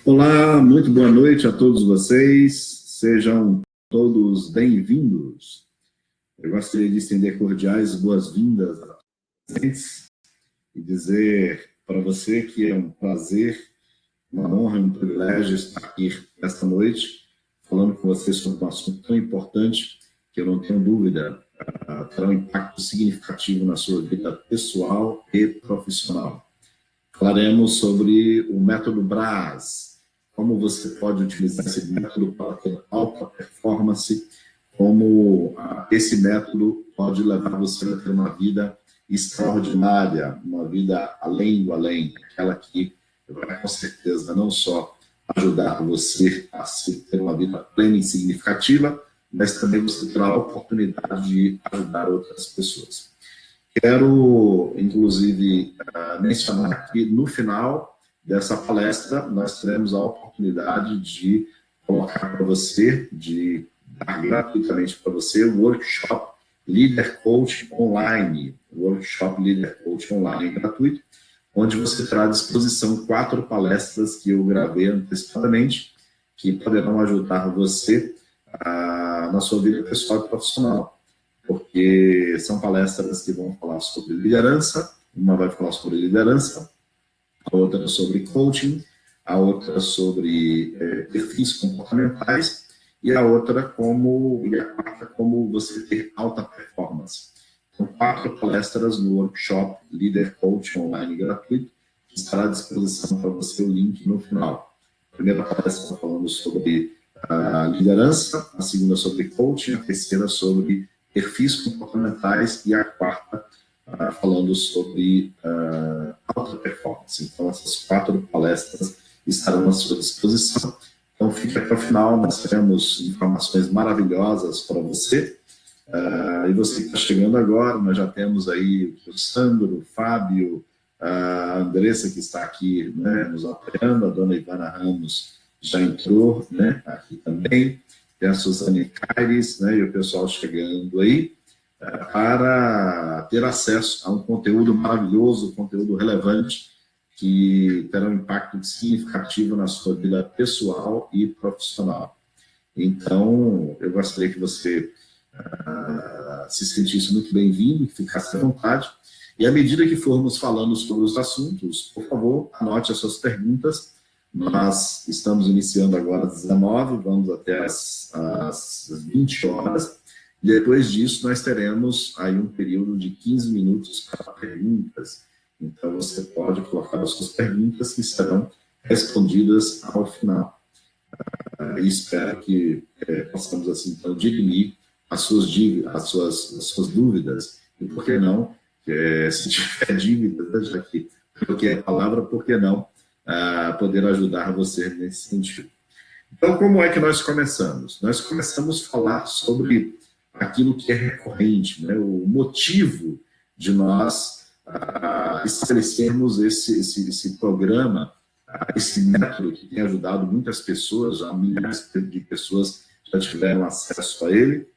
Olá, muito boa noite a todos vocês. Sejam todos bem-vindos. Eu gostaria de estender cordiais boas-vindas a presentes e dizer para você que é um prazer, uma honra e um privilégio estar aqui esta noite falando com vocês sobre um assunto tão importante que eu não tenho dúvida terá um impacto significativo na sua vida pessoal e profissional. Falaremos sobre o método BRAS, como você pode utilizar esse método para ter alta performance, como esse método pode levar você a ter uma vida extraordinária, uma vida além do além, aquela que vai com certeza não só ajudar você a ter uma vida plena e significativa, mas também você terá a oportunidade de ajudar outras pessoas. Quero, inclusive, mencionar que no final dessa palestra nós teremos a oportunidade de colocar para você, de dar gratuitamente para você o workshop Leader Coach Online, gratuito, onde você terá à disposição 4 palestras que eu gravei antecipadamente, que poderão ajudar você na sua vida pessoal e profissional, porque são palestras que vão falar sobre liderança, uma vai falar sobre liderança, a outra sobre coaching, a outra sobre perfis comportamentais, e a quarta como você ter alta performance. Então, 4 palestras no workshop Leader Coach Online gratuito, que estará à disposição para você o link no final. A primeira palestra falando sobre liderança, a segunda sobre coaching, a terceira sobre perfis comportamentais e a quarta falando sobre alta performance. Então, essas 4 palestras estarão à sua disposição. Então, fique até o final, nós teremos informações maravilhosas para você. E você que está chegando agora, nós já temos aí o Sandro, o Fábio, a Andressa que está aqui, né, nos apoiando, a dona Ivana Ramos já entrou, né, aqui também, tem a Suzane Caires, né, e o pessoal chegando aí, para ter acesso a um conteúdo maravilhoso, conteúdo relevante, que terá um impacto significativo na sua vida pessoal e profissional. Então, eu gostaria que você se sentisse muito bem-vindo, que ficasse à vontade, e à medida que formos falando sobre os assuntos, por favor, anote as suas perguntas. Nós estamos iniciando agora às 19, vamos até às 20 horas. Depois disso, nós teremos aí um período de 15 minutos para perguntas. Então, você pode colocar as suas perguntas que serão respondidas ao final. E espero que possamos, assim, então, dirimir as suas dúvidas. E, por que não, se tiver dívidas, já que porque é a palavra, por que não poder ajudar você nesse sentido. Então, como é que nós começamos? Nós começamos a falar sobre aquilo que é recorrente, né? O motivo de nós estabelecermos esse programa, esse método que tem ajudado muitas pessoas, já milhares de pessoas já tiveram acesso a ele,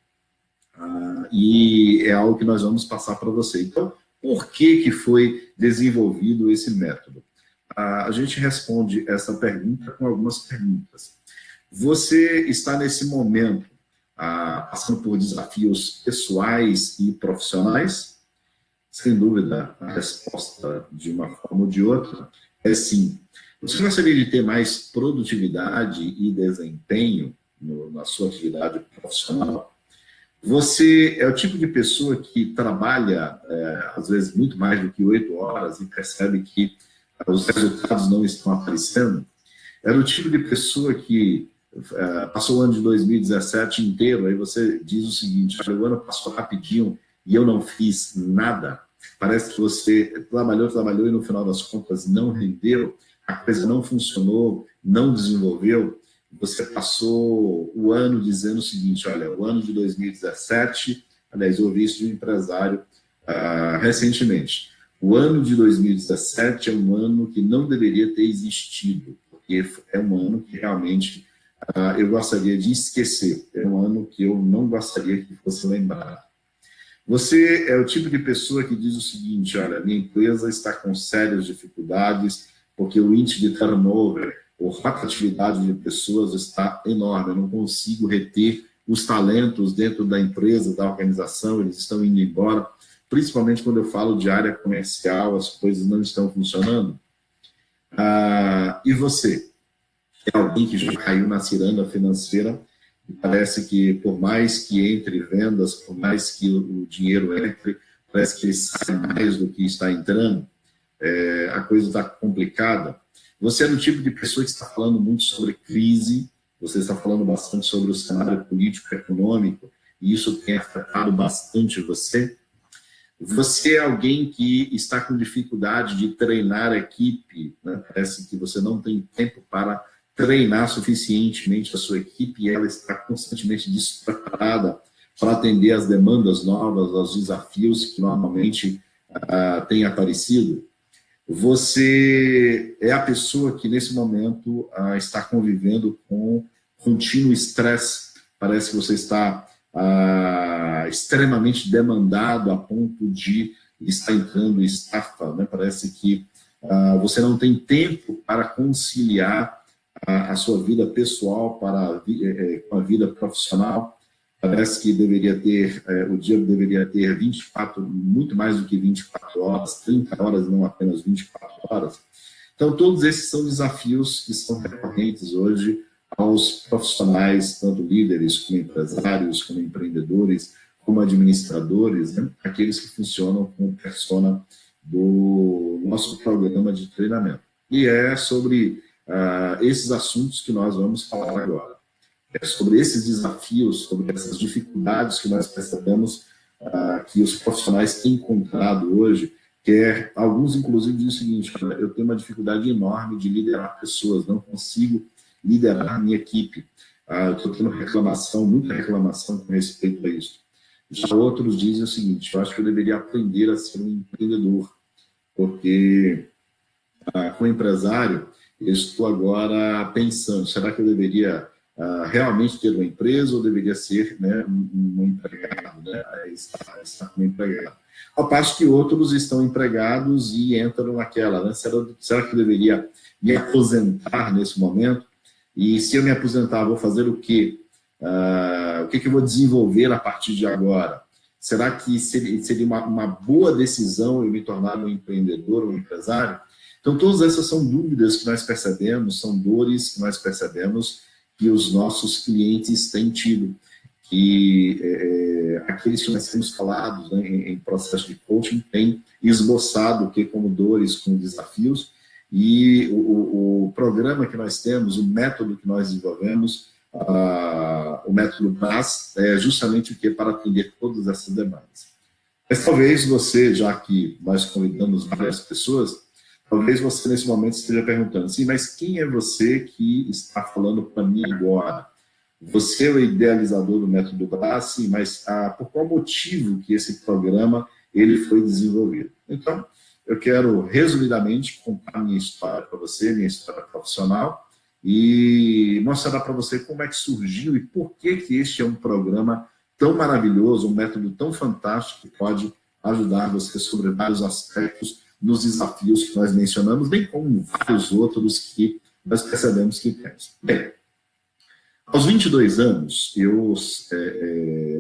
e é algo que nós vamos passar para você. Então, por que foi desenvolvido esse método? A gente responde essa pergunta com algumas perguntas. Você está nesse momento passando por desafios pessoais e profissionais? Sem dúvida, a resposta de uma forma ou de outra é sim. Você gostaria de ter mais produtividade e desempenho na sua atividade profissional? Você é o tipo de pessoa que trabalha, às vezes, muito mais do que 8 horas e percebe que os resultados não estão aparecendo? Era o tipo de pessoa que passou o ano de 2017 inteiro, aí você diz o seguinte: o ano passou rapidinho e eu não fiz nada. Parece que você trabalhou e no final das contas não rendeu, a coisa não funcionou, não desenvolveu. Você passou o ano dizendo o seguinte: olha, o ano de 2017, aliás, eu ouvi isso de um empresário recentemente, o ano de 2017 é um ano que não deveria ter existido, porque é um ano que realmente eu gostaria de esquecer, é um ano que eu não gostaria que fosse lembrado. Você é o tipo de pessoa que diz o seguinte: olha, minha empresa está com sérias dificuldades, porque o índice de turnover rotatividade de pessoas está enorme, eu não consigo reter os talentos dentro da empresa, da organização, eles estão indo embora, principalmente quando eu falo de área comercial, as coisas não estão funcionando. E você? É alguém que já caiu na ciranda financeira e parece que, por mais que entre vendas, por mais que o dinheiro entre, parece que ele sai mais do que está entrando, a coisa está complicada. Você é do tipo de pessoa que está falando muito sobre crise, você está falando bastante sobre o cenário político e econômico, e isso tem afetado bastante você. Você é alguém que está com dificuldade de treinar a equipe, né? Parece que você não tem tempo para treinar suficientemente a sua equipe e ela está constantemente despreparada para atender às demandas novas, aos desafios que normalmente têm aparecido. Você é a pessoa que, nesse momento, está convivendo com contínuo estresse. Parece que você está extremamente demandado a ponto de estar entrando em estafa, né? Parece que você não tem tempo para conciliar a sua vida pessoal com a vida profissional. Parece que deveria ter, o dia deveria ter 24, muito mais do que 24 horas, 30 horas, não apenas 24 horas. Então, todos esses são desafios que são recorrentes hoje aos profissionais, tanto líderes, como empresários, como empreendedores, como administradores, né? Aqueles que funcionam com o persona do nosso programa de treinamento. E é sobre esses assuntos que nós vamos falar agora. É sobre esses desafios, sobre essas dificuldades que nós percebemos que os profissionais têm encontrado hoje, que alguns, inclusive, dizem o seguinte: eu tenho uma dificuldade enorme de liderar pessoas, não consigo liderar minha equipe. Estou tendo muita reclamação com respeito a isso. Já outros dizem o seguinte: eu acho que eu deveria aprender a ser um empreendedor, porque como empresário, eu estou agora pensando, será que eu deveria realmente ter uma empresa ou deveria ser, né, um empregado, né, estar como empregado? Ao passo que outros estão empregados e entram naquela, né, será que eu deveria me aposentar nesse momento? E se eu me aposentar, vou fazer o quê? O que eu vou desenvolver a partir de agora? Será que seria uma boa decisão eu me tornar um empreendedor, um empresário? Então, todas essas são dúvidas que nós percebemos, são dores que nós percebemos que os nossos clientes têm tido. Que aqueles que nós temos falado, né, em processo de coaching têm esboçado o que como dores, como desafios, e o programa que nós temos, o método que nós desenvolvemos, o método BRAS, é justamente o que para atender todas essas demandas. Mas talvez você, já que nós convidamos várias pessoas, talvez você nesse momento esteja perguntando assim, mas quem é você que está falando para mim agora? Você é o idealizador do método BRAS, sim, mas por qual motivo que esse programa ele foi desenvolvido? Então, eu quero, resumidamente, contar minha história para você, minha história profissional, e mostrar para você como é que surgiu e por que este é um programa tão maravilhoso, um método tão fantástico que pode ajudar você sobre vários aspectos nos desafios que nós mencionamos, bem como vários outros que nós percebemos que temos. Bem, aos 22 anos, eu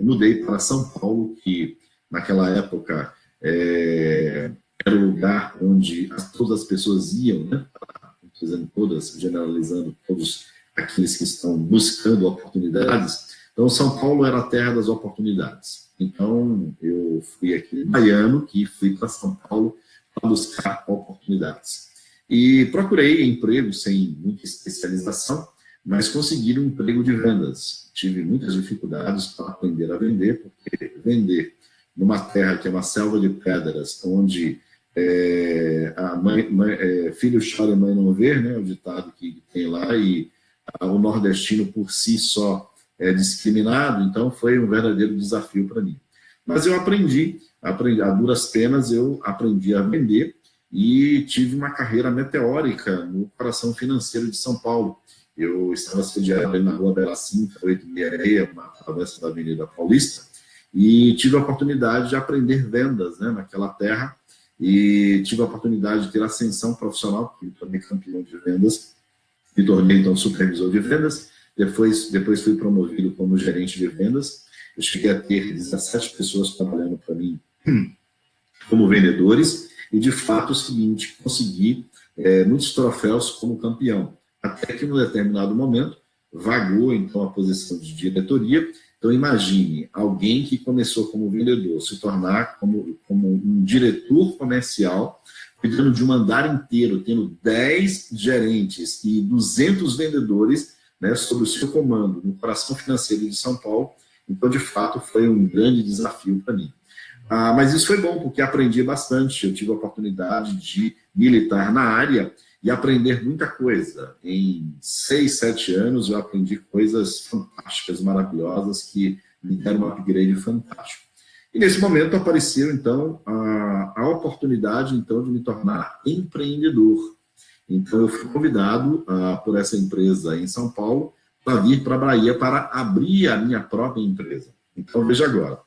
mudei para São Paulo, que naquela época era o lugar onde todas as pessoas iam, né? Dizendo todas, generalizando todos aqueles que estão buscando oportunidades. Então, São Paulo era a terra das oportunidades. Então, eu fui aqui baiano, que fui para São Paulo para buscar oportunidades. E procurei emprego sem muita especialização, mas consegui um emprego de vendas. Tive muitas dificuldades para aprender a vender, porque vender numa terra que é uma selva de pedras, onde filho chora e mãe não vê, né, o ditado que tem lá, e o nordestino por si só é discriminado, então foi um verdadeiro desafio para mim. Mas eu aprendi, a duras penas eu aprendi a vender e tive uma carreira meteórica no coração financeiro de São Paulo. Eu estava sediado na Rua Bela Cinta, 866, uma travessa da Avenida Paulista, e tive a oportunidade de aprender vendas, né, naquela terra, e tive a oportunidade de ter ascensão profissional, porque eu também campeão de vendas, Me tornei, então, supervisor de vendas, depois fui promovido como gerente de vendas. Eu cheguei a ter 17 pessoas trabalhando para mim como vendedores, e de fato é o seguinte, consegui muitos troféus como campeão, até que, em um determinado momento, vagou, então, a posição de diretoria. Então, imagine alguém que começou como vendedor se tornar como um diretor comercial, cuidando de um andar inteiro, tendo 10 gerentes e 200 vendedores, né, sob o seu comando, no coração financeiro de São Paulo. Então, de fato, foi um grande desafio para mim. Mas isso foi bom, porque aprendi bastante. Eu tive a oportunidade de militar na área e aprender muita coisa. Em 6, 7 anos, eu aprendi coisas fantásticas, maravilhosas, que me deram um upgrade fantástico. E nesse momento apareceu, então, a oportunidade, então, de me tornar empreendedor. Então, eu fui convidado por essa empresa em São Paulo para vir para a Bahia para abrir a minha própria empresa. Então, veja agora.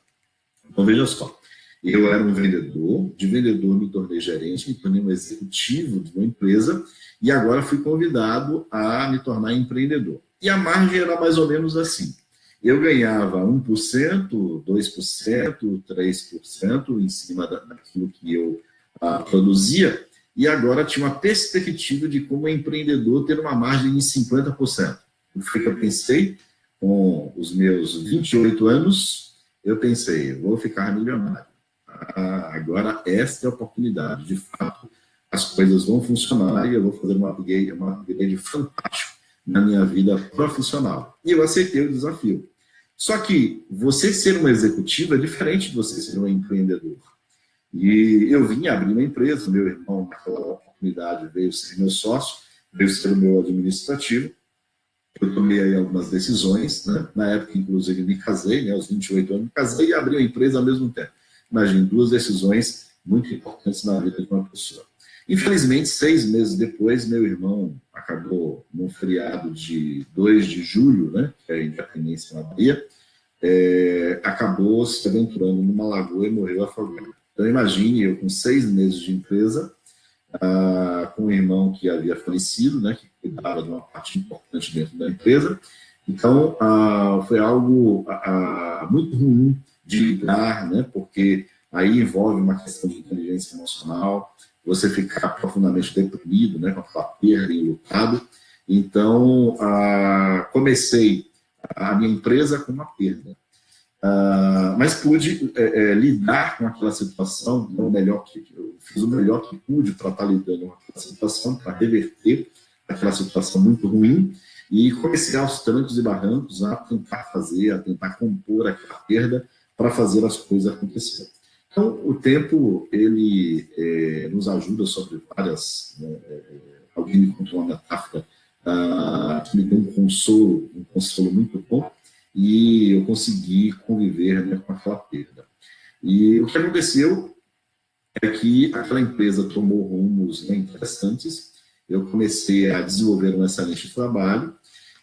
Então, veja só. Eu era um vendedor, de vendedor me tornei gerente, me tornei um executivo de uma empresa e agora fui convidado a me tornar empreendedor. E a margem era mais ou menos assim. Eu ganhava 1%, 2%, 3% em cima daquilo que eu produzia, e agora tinha uma perspectiva de como empreendedor ter uma margem de 50%. O que eu pensei? Com os meus 28 anos, eu pensei, vou ficar milionário. Agora esta é a oportunidade. De fato, as coisas vão funcionar e eu vou fazer uma upgrade fantástico na minha vida profissional. E eu aceitei o desafio. Só que você ser um executivo é diferente de você ser um empreendedor. E eu vim abrir uma empresa, meu irmão, naquela oportunidade, veio ser meu sócio, veio ser o meu administrativo. Eu tomei aí algumas decisões, né? Na época, inclusive, me casei, né? Aos 28 anos, me casei e abri uma empresa ao mesmo tempo. Imagine, 2 decisões muito importantes na vida de uma pessoa. Infelizmente, 6 meses depois, meu irmão acabou num feriado de 2 de julho, né, que é a independência na Bahia, acabou se aventurando numa lagoa e morreu afogado. Então, imagine, eu com 6 meses de empresa, com um irmão que havia falecido, né, que cuidava de uma parte importante dentro da empresa. Então, foi algo muito ruim de lidar, né, porque aí envolve uma questão de inteligência emocional, você ficar profundamente deprimido, né, com aquela perda enlutado. Então, comecei a minha empresa com uma perda. Mas pude lidar com aquela situação, eu fiz o melhor que pude para estar lidando com aquela situação, para reverter aquela situação muito ruim, e comecei aos trancos e barrancos a tentar compor aquela perda para fazer as coisas acontecerem. Então, o tempo, ele nos ajuda sobre várias... alguém me contou uma metáfora que me deu um consolo muito bom, e eu consegui conviver, né, com aquela perda. E o que aconteceu é que aquela empresa tomou rumos, né, interessantes, eu comecei a desenvolver um excelente trabalho,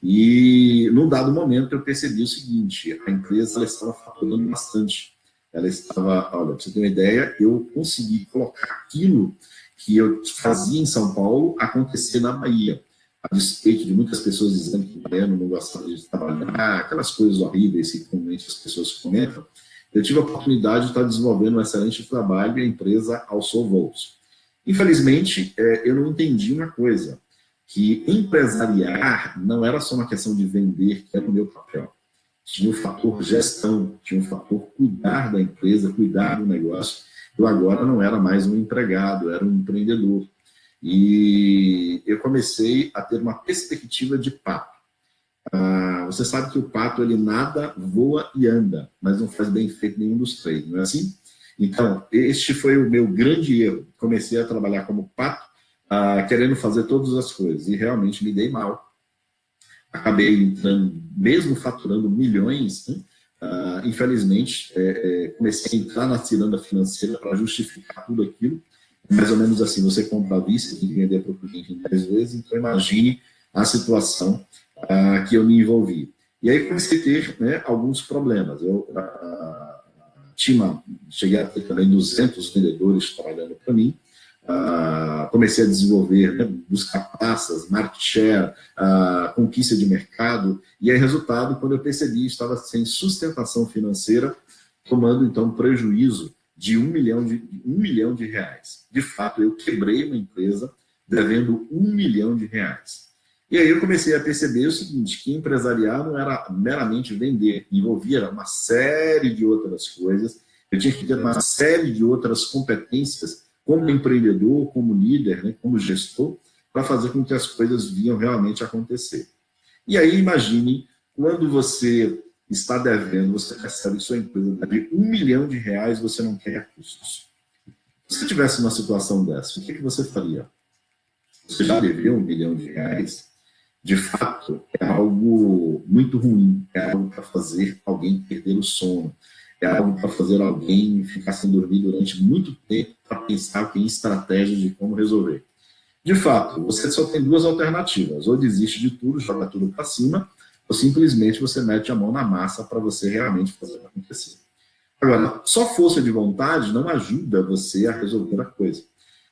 e num dado momento eu percebi o seguinte: a empresa ela estava faturando bastante. Ela estava, olha, para você ter uma ideia, eu consegui colocar aquilo que eu fazia em São Paulo acontecer na Bahia. A despeito de muitas pessoas dizendo que o baiano não gostava de trabalhar, aquelas coisas horríveis que comumente as pessoas comentam, eu tive a oportunidade de estar desenvolvendo um excelente trabalho e a empresa alçou voos. Infelizmente, eu não entendi uma coisa, que empresariar não era só uma questão de vender, que era o meu papel. Tinha o fator gestão, tinha o fator cuidar da empresa, cuidar do negócio. Eu agora não era mais um empregado, era um empreendedor. E eu comecei a ter uma perspectiva de pato. Você sabe que o pato, ele nada, voa e anda, mas não faz bem feito nenhum dos 3, não é assim? Então, este foi o meu grande erro. Comecei a trabalhar como pato, querendo fazer todas as coisas, e realmente me dei mal. Acabei entrando, mesmo faturando milhões, né? Infelizmente, comecei a entrar na ciranda financeira para justificar tudo aquilo. Mais ou menos assim, você compra à vista, tem que vender para o cliente em 10 vezes, então imagine a situação que eu me envolvi. E aí comecei a ter, né, alguns problemas. Eu cheguei a ter também 200 vendedores trabalhando para mim, comecei a desenvolver, né, buscar praças, market share, conquista de mercado, e aí resultado, quando eu percebi, estava sem sustentação financeira, tomando então prejuízo de R$ 1 milhão. De fato, eu quebrei uma empresa devendo R$ 1 milhão. E aí eu comecei a perceber o seguinte, que empresariar não era meramente vender, envolvia uma série de outras coisas, eu tinha que ter uma série de outras competências como empreendedor, como líder, né, como gestor, para fazer com que as coisas vinham realmente acontecer. E aí imagine, quando você está devendo, você recebe sua empresa de R$ 1 milhão, você não tem recursos. Se você tivesse uma situação dessa, o que você faria? Você já deveu R$ 1 milhão? De fato, é algo muito ruim, é algo para fazer alguém perder o sono, é algo para fazer alguém ficar sem dormir durante muito tempo para pensar em estratégias de como resolver. De fato, você só tem duas alternativas, ou desiste de tudo, joga tudo para cima, ou simplesmente você mete a mão na massa para você realmente fazer acontecer. Agora, só força de vontade não ajuda você a resolver a coisa.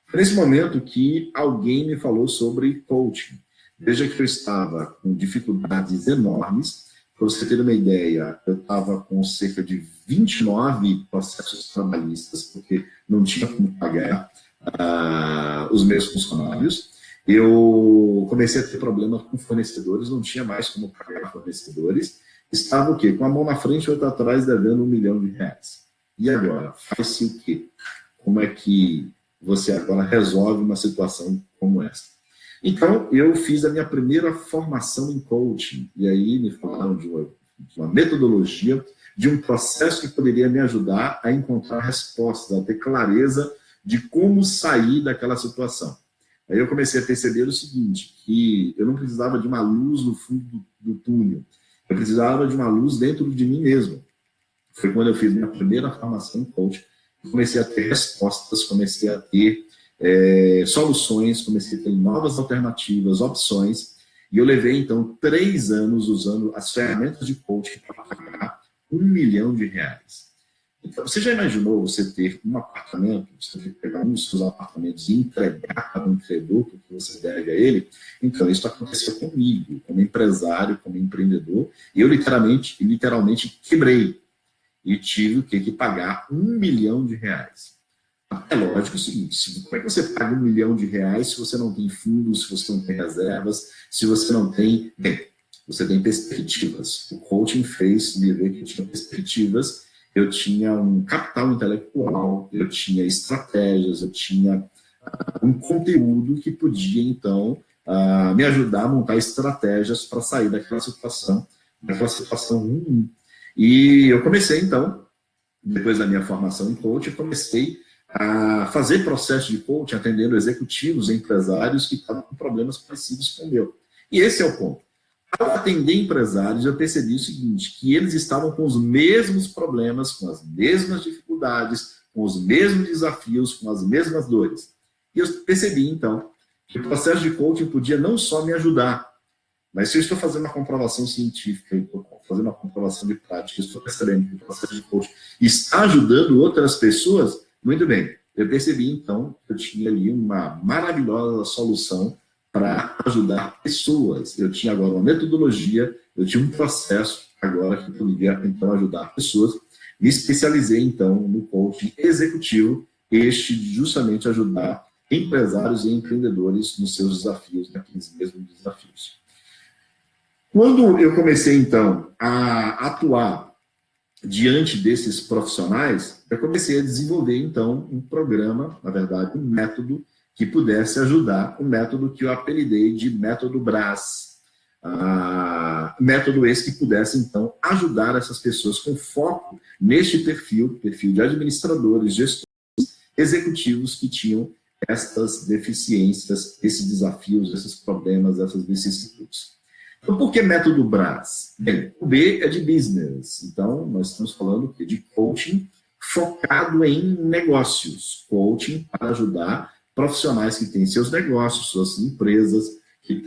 Foi nesse momento que alguém me falou sobre coaching. Veja que eu estava com dificuldades enormes. Para você ter uma ideia, eu estava com cerca de 29 processos trabalhistas, porque não tinha como pagar os meus funcionários. Eu comecei a ter problemas com fornecedores, não tinha mais como pagar fornecedores. Estava o quê? Com a mão na frente e outra atrás, devendo R$ 1 milhão. E agora? Faz-se o quê? Como é que você agora resolve uma situação como essa? Então, eu fiz a minha primeira formação em coaching, e aí me falaram de uma metodologia, de um processo que poderia me ajudar a encontrar respostas, a ter clareza de como sair daquela situação. Aí eu comecei a perceber o seguinte, que eu não precisava de uma luz no fundo do túnel, eu precisava de uma luz dentro de mim mesmo. Foi quando eu fiz minha primeira formação em coaching, comecei a ter respostas, comecei a ter soluções, comecei a ter novas alternativas, opções, e eu levei, então, 3 anos usando as ferramentas de coaching para pagar R$ 1 milhão. Então, você já imaginou você ter um apartamento, você ter que pegar um dos seus apartamentos e entregar para um credor que você deve a ele? Então, isso aconteceu comigo, como empresário, como empreendedor, e eu literalmente quebrei e tive que pagar R$ 1 milhão. É lógico o seguinte, como é que você paga R$ 1 milhão se você não tem fundos, se você não tem reservas, se você não tem... Bem, você tem perspectivas. O coaching fez me ver que eu tinha perspectivas, eu tinha um capital intelectual, eu tinha estratégias, eu tinha um conteúdo que podia, então, me ajudar a montar estratégias para sair daquela situação ruim. E eu comecei, então, depois da minha formação em coaching, comecei a fazer processo de coaching atendendo executivos e empresários que estavam com problemas parecidos com o meu. E esse é o ponto. Ao atender empresários, eu percebi o seguinte, que eles estavam com os mesmos problemas, com as mesmas dificuldades, com os mesmos desafios, com as mesmas dores. E eu percebi, então, que o processo de coaching podia não só me ajudar, mas se eu estou fazendo uma comprovação científica, estou fazendo uma comprovação de prática, estou percebendo que o processo de coaching está ajudando outras pessoas, muito bem. Eu percebi, então, que eu tinha ali uma maravilhosa solução para ajudar pessoas. Eu tinha agora uma metodologia, eu tinha um processo agora que eu poderia, então, ajudar pessoas. Me especializei, então, no coaching executivo, este de justamente ajudar empresários e empreendedores nos seus desafios, naqueles mesmos desafios. Quando eu comecei, então, a atuar diante desses profissionais, eu comecei a desenvolver, então, um programa, na verdade, um método que pudesse ajudar, um método que eu apelidei de método BRAS. Método esse que pudesse, então, ajudar essas pessoas com foco neste perfil de administradores, gestores, executivos que tinham estas deficiências, esses desafios, esses problemas, essas vicissitudes. Então, por que método BRAS? Bem, o B é de business. Então, nós estamos falando de coaching focado em negócios. Coaching para ajudar profissionais que têm seus negócios, suas empresas, que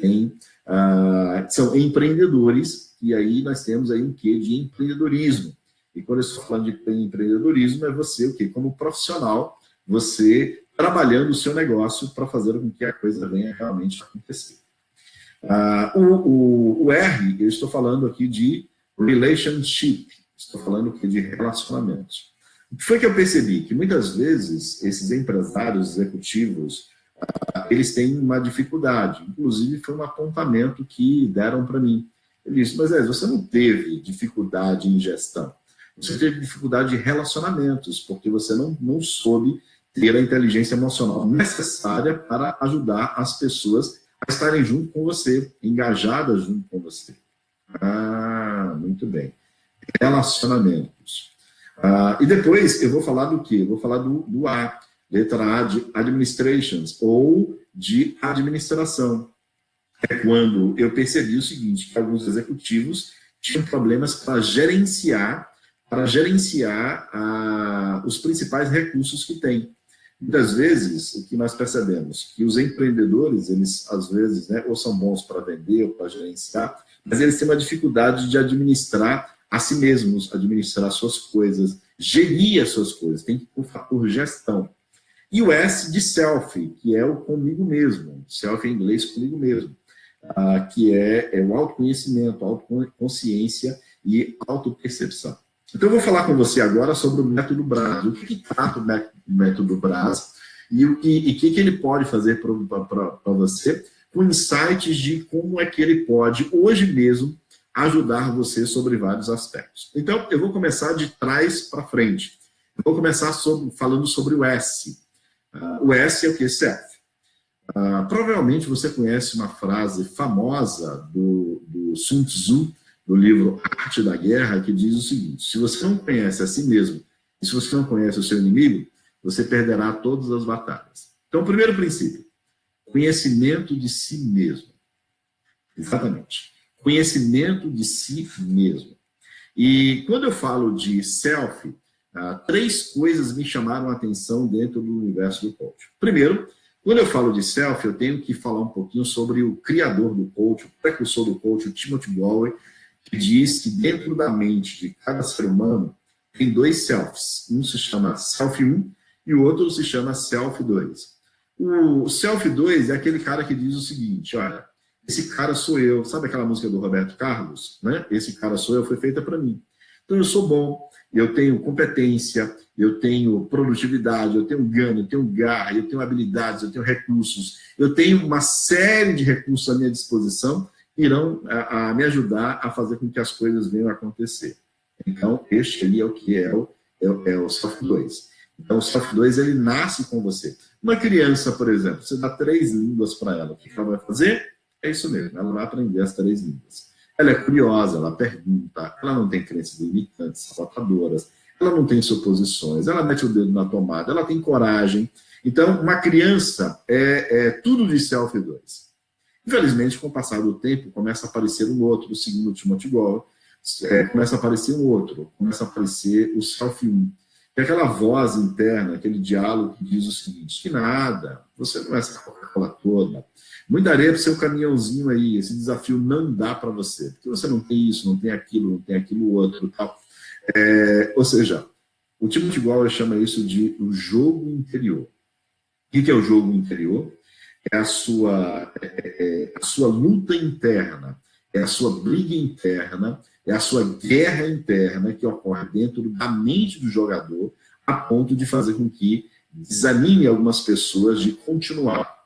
são empreendedores. E aí nós temos aí um quê de empreendedorismo. E quando eu estou falando de empreendedorismo, é você, como profissional, você trabalhando o seu negócio para fazer com que a coisa venha realmente acontecer. O R, eu estou falando aqui de relationship, estou falando aqui de relacionamentos. O que foi que eu percebi? Que muitas vezes esses empresários executivos, eles têm uma dificuldade. Inclusive foi um apontamento que deram para mim. Ele disse, mas você não teve dificuldade em gestão, você teve dificuldade de relacionamentos, porque você não soube ter a inteligência emocional necessária para ajudar as pessoas a estarem junto com você, engajadas junto com você. Muito bem. Relacionamentos. E depois eu vou falar do quê? Eu vou falar do A, letra A de administrations, ou de administração. É quando eu percebi o seguinte, que alguns executivos tinham problemas para gerenciar os principais recursos que têm. Muitas vezes, o que nós percebemos, que os empreendedores, eles às vezes, ou são bons para vender ou para gerenciar, mas eles têm uma dificuldade de administrar a si mesmos, administrar suas coisas, gerir as suas coisas, tem que por gestão. E o S de self, que é o comigo mesmo, self em inglês, comigo mesmo, que é o autoconhecimento, autoconsciência e autopercepção. Então eu vou falar com você agora sobre o método Braz, o que trata o método Braz e o que ele pode fazer para você, com insights de como é que ele pode, hoje mesmo, ajudar você sobre vários aspectos. Então, eu vou começar de trás para frente. Eu vou começar falando sobre o S. O S é o que? Self. Provavelmente você conhece uma frase famosa do Sun Tzu, do livro Arte da Guerra, que diz o seguinte, se você não conhece a si mesmo, e se você não conhece o seu inimigo, você perderá todas as batalhas. Então, o primeiro princípio, conhecimento de si mesmo. Exatamente. Conhecimento de si mesmo. E quando eu falo de self, 3 coisas me chamaram a atenção dentro do universo do coaching. Primeiro, quando eu falo de self, eu tenho que falar um pouquinho sobre o criador do coaching, o precursor do coaching, o Timothy Gallwey, que diz que dentro da mente de cada ser humano tem 2 selves. Um se chama self 1 e o outro se chama self 2. O self 2 é aquele cara que diz o seguinte, olha, esse cara sou eu. Sabe aquela música do Roberto Carlos? Né? Esse cara sou eu, foi feita para mim. Então eu sou bom, eu tenho competência, eu tenho produtividade, eu tenho gana, eu tenho garra, eu tenho habilidades, eu tenho recursos, eu tenho uma série de recursos à minha disposição que irão me ajudar a fazer com que as coisas venham a acontecer. Então, este ali é o que é o Self 2. Então, o Self 2, ele nasce com você. Uma criança, por exemplo, você dá 3 línguas para ela, o que ela vai fazer? É isso mesmo, ela vai aprender as 3 línguas. Ela é curiosa, ela pergunta, ela não tem crenças limitantes, sabotadoras, ela não tem suposições, ela mete o dedo na tomada, ela tem coragem. Então, uma criança é tudo de Self 2. Infelizmente, com o passar do tempo, começa a aparecer um outro, segundo o Timothy Gallwey, começa a aparecer um outro, começa a aparecer o Self 1. Que é aquela voz interna, aquele diálogo que diz o seguinte, que nada, você não é essa Coca-Cola toda, muita areia para o seu caminhãozinho aí, esse desafio não dá para você, porque você não tem isso, não tem aquilo outro, tal. Ou seja, o Timothy Gallwey chama isso de o jogo interior. O que é o jogo interior? É a sua luta interna, é a sua briga interna, é a sua guerra interna que ocorre dentro da mente do jogador a ponto de fazer com que desanime algumas pessoas de continuar.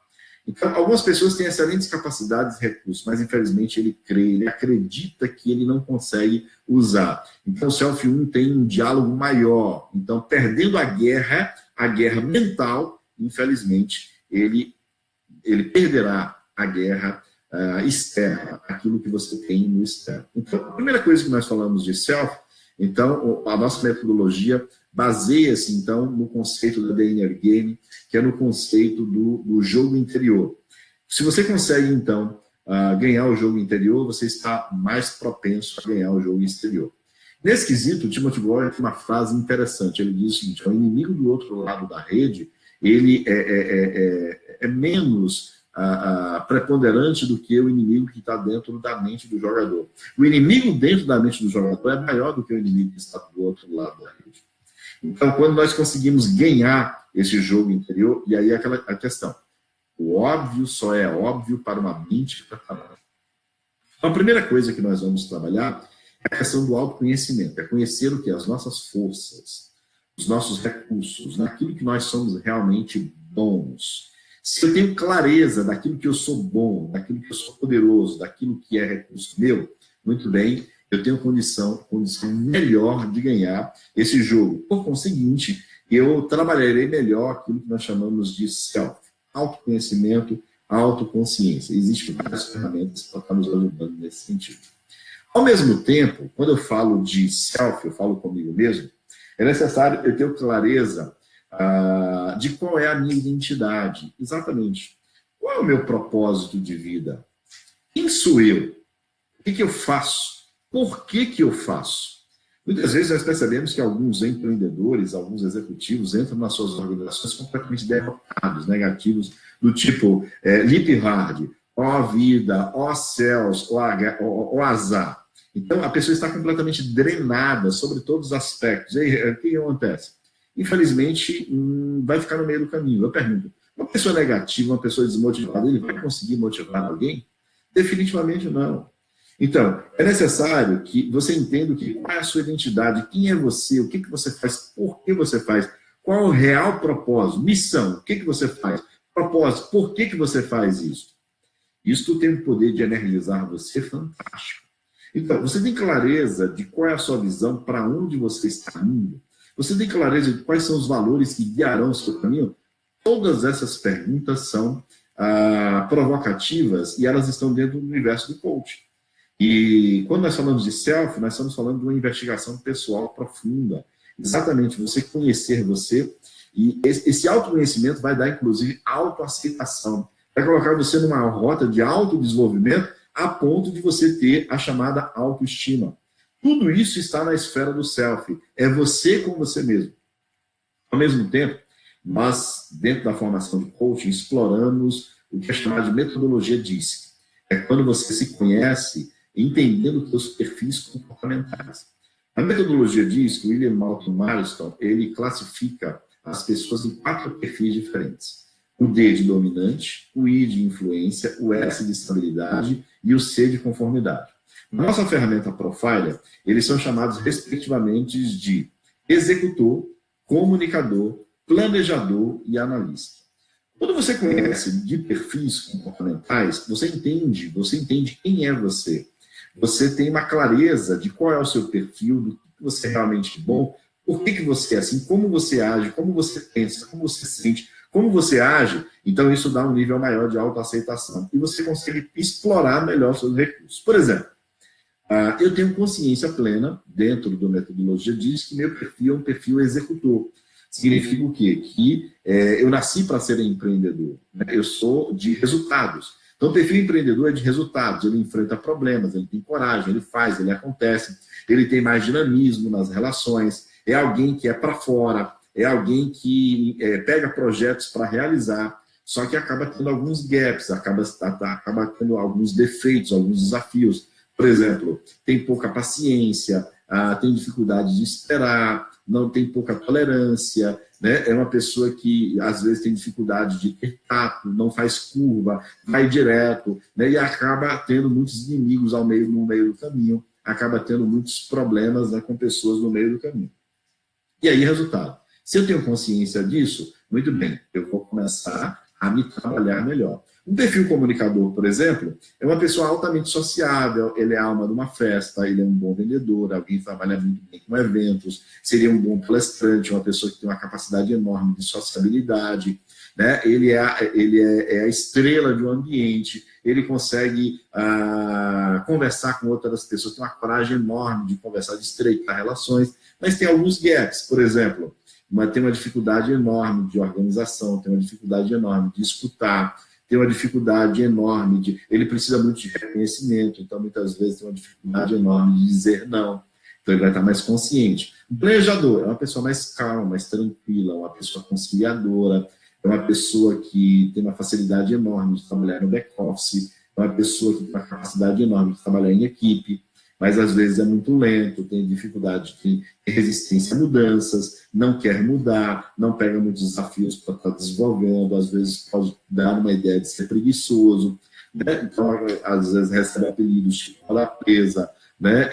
Então, algumas pessoas têm excelentes capacidades e recursos, mas infelizmente ele acredita que ele não consegue usar. Então, o Self 1 tem um diálogo maior. Então, perdendo a guerra mental, infelizmente, ele perderá a guerra externa, aquilo que você tem no externo. Então, a primeira coisa que nós falamos de self, então, a nossa metodologia baseia-se, então, no conceito da The Inner Game, que é no conceito do jogo interior. Se você consegue, então, ganhar o jogo interior, você está mais propenso a ganhar o jogo exterior. Nesse quesito, o Timothy Gallwey tem uma frase interessante. Ele diz o seguinte, o inimigo do outro lado da rede, ele é menos preponderante do que o inimigo que está dentro da mente do jogador. O inimigo dentro da mente do jogador é maior do que o inimigo que está do outro lado da rede. Então, quando nós conseguimos ganhar esse jogo interior, e aí a questão. O óbvio só é óbvio para uma mente preparada. Então, a primeira coisa que nós vamos trabalhar é a questão do autoconhecimento, é conhecer o que? As nossas forças, os nossos recursos, naquilo que nós somos realmente bons. Se eu tenho clareza daquilo que eu sou bom, daquilo que eu sou poderoso, daquilo que é recurso meu, muito bem, eu tenho condição melhor de ganhar esse jogo. Por conseguinte, eu trabalharei melhor aquilo que nós chamamos de self, autoconhecimento, autoconsciência. Existem várias ferramentas para estar nos ajudando nesse sentido. Ao mesmo tempo, quando eu falo de self, eu falo comigo mesmo, é necessário eu ter clareza de qual é a minha identidade. Exatamente. Qual é o meu propósito de vida? Quem sou eu? O que eu faço? Por que eu faço? Muitas vezes nós percebemos que alguns empreendedores, alguns executivos entram nas suas organizações completamente derrotados, negativos, do tipo lip hard, ó vida, ó céus, ó azar. Então a pessoa está completamente drenada sobre todos os aspectos. E aí, o que acontece? Infelizmente, vai ficar no meio do caminho. Eu pergunto, uma pessoa negativa, uma pessoa desmotivada, ele vai conseguir motivar alguém? Definitivamente não. Então, é necessário que você entenda qual é a sua identidade, quem é você, o que você faz, por que você faz, qual é o real propósito, missão, o que você faz, propósito, por que você faz isso. Isso tem o poder de energizar você fantástico. Então, você tem clareza de qual é a sua visão, para onde você está indo? Você tem clareza de quais são os valores que guiarão o seu caminho? Todas essas perguntas são provocativas e elas estão dentro do universo do coaching. E quando nós falamos de self, nós estamos falando de uma investigação pessoal profunda. Exatamente, você conhecer você, e esse autoconhecimento vai dar, inclusive, autoaceitação. Vai colocar você numa rota de autodesenvolvimento a ponto de você ter a chamada autoestima. Tudo isso está na esfera do self. É você com você mesmo. Ao mesmo tempo, nós, dentro da formação de coaching, exploramos o que é chamado de metodologia DISC. É quando você se conhece entendendo os seus perfis comportamentais. A metodologia DISC, o William Malcolm Marston, ele classifica as pessoas em 4 perfis diferentes. O D de dominante, o I de influência, o S de estabilidade e o C de conformidade. Na nossa ferramenta Profiler, eles são chamados respectivamente de executor, comunicador, planejador e analista. Quando você conhece de perfis comportamentais, você entende quem é você. Você tem uma clareza de qual é o seu perfil, do que você é realmente bom, por que você é assim, como você age, como você pensa, como você sente, como você age. Então isso dá um nível maior de autoaceitação. E você consegue explorar melhor seus recursos. Por exemplo, eu tenho consciência plena, dentro da metodologia, diz que meu perfil é um perfil executor. Significa o quê? Que eu nasci para ser empreendedor. Né? Eu sou de resultados. Então, o perfil empreendedor é de resultados. Ele enfrenta problemas, ele tem coragem, ele faz, ele acontece. Ele tem mais dinamismo nas relações. É alguém que é para fora. É alguém que pega projetos para realizar. Só que acaba tendo alguns gaps, acaba tendo alguns defeitos, alguns desafios. Por exemplo, tem pouca paciência, tem dificuldade de esperar, não tem pouca tolerância, né? É uma pessoa que às vezes tem dificuldade de ter tato, não faz curva, vai direto, né? E acaba tendo muitos inimigos no meio do caminho, acaba tendo muitos problemas, né, com pessoas no meio do caminho. E aí, resultado. Se eu tenho consciência disso, muito bem, eu vou começar a me trabalhar melhor. Um perfil comunicador, por exemplo, é uma pessoa altamente sociável, ele é a alma de uma festa, ele é um bom vendedor, alguém que trabalha muito bem com eventos, seria um bom palestrante, uma pessoa que tem uma capacidade enorme de sociabilidade, né? Ele é a estrela de um ambiente, ele consegue conversar com outras pessoas, tem uma coragem enorme de conversar, de estreitar relações, mas tem alguns gaps, por exemplo, tem uma dificuldade enorme de organização, tem uma dificuldade enorme de escutar, tem uma dificuldade enorme ele precisa muito de reconhecimento, então muitas vezes tem uma dificuldade enorme de dizer não, então ele vai estar mais consciente. O planejador é uma pessoa mais calma, mais tranquila, uma pessoa conciliadora, é uma pessoa que tem uma facilidade enorme de trabalhar no back-office, é uma pessoa que tem uma capacidade enorme de trabalhar em equipe, mas às vezes é muito lento, tem dificuldade, tem resistência a mudanças, não quer mudar, não pega muitos desafios para estar desenvolvendo, às vezes pode dar uma ideia de ser preguiçoso, né? Então, às vezes recebe apelidos tipo a presa, né?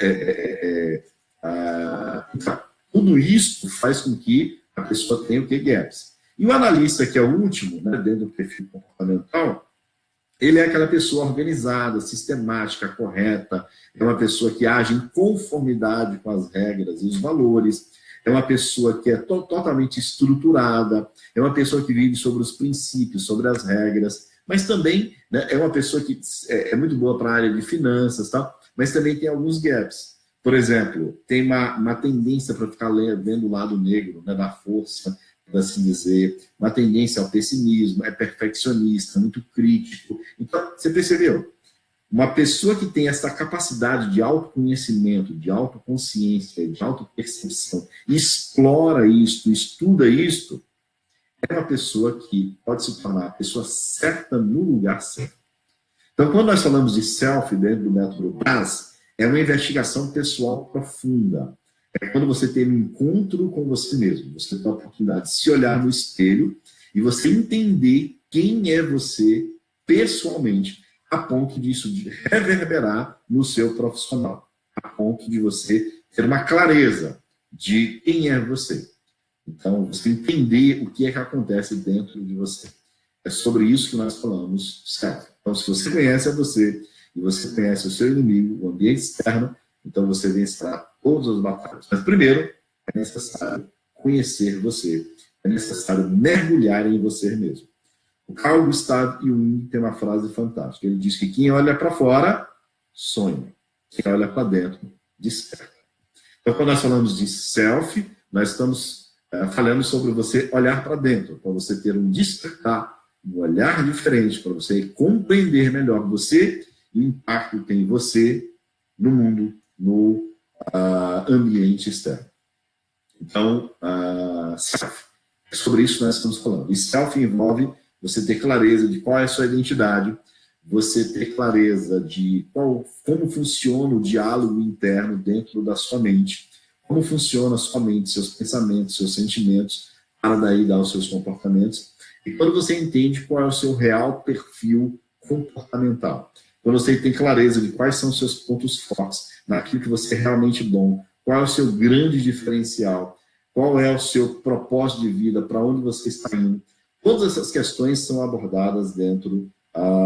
Então, tudo isso faz com que a pessoa tenha o que gaps. E o analista, que é o último, né, dentro do perfil comportamental, ele é aquela pessoa organizada, sistemática, correta, é uma pessoa que age em conformidade com as regras e os valores, é uma pessoa que é totalmente estruturada, é uma pessoa que vive sobre os princípios, sobre as regras, mas também, né, é uma pessoa que é muito boa para a área de finanças, tá? Mas também tem alguns gaps. Por exemplo, tem uma tendência para ficar vendo o lado negro, né, da força, por assim dizer, uma tendência ao pessimismo, é perfeccionista, muito crítico. Então, você percebeu? Uma pessoa que tem essa capacidade de autoconhecimento, de autoconsciência, de autopercepção, explora isto, estuda isto, é uma pessoa que pode se tornar a pessoa certa no lugar certo. Então, quando nós falamos de self dentro do método BAS, é uma investigação pessoal profunda. É quando você tem um encontro com você mesmo. Você tem a oportunidade de se olhar no espelho e você entender quem é você pessoalmente, a ponto disso de reverberar no seu profissional, a ponto de você ter uma clareza de quem é você. Então, você entender o que é que acontece dentro de você. É sobre isso que nós falamos, certo? Então, se você conhece você e você conhece o seu inimigo, o ambiente externo, então você vencerá todas as batalhas. Mas primeiro, é necessário conhecer você. É necessário mergulhar em você mesmo. O Carl Gustav Jung tem uma frase fantástica. Ele diz que quem olha para fora, sonha. Quem olha para dentro, desperta. Então, quando nós falamos de self, nós estamos falando sobre você olhar para dentro, para você ter um despertar, um olhar diferente, para você compreender melhor você e o impacto que tem você no mundo, no ambiente externo. Então, self. É sobre isso que nós estamos falando. E self envolve você ter clareza de qual é a sua identidade, você ter clareza de como funciona o diálogo interno dentro da sua mente, como funciona a sua mente, seus pensamentos, seus sentimentos, para daí dar os seus comportamentos. E quando você entende qual é o seu real perfil comportamental, quando você tem clareza de quais são os seus pontos fortes, naquilo que você é realmente bom, qual é o seu grande diferencial, qual é o seu propósito de vida, para onde você está indo, todas essas questões são abordadas dentro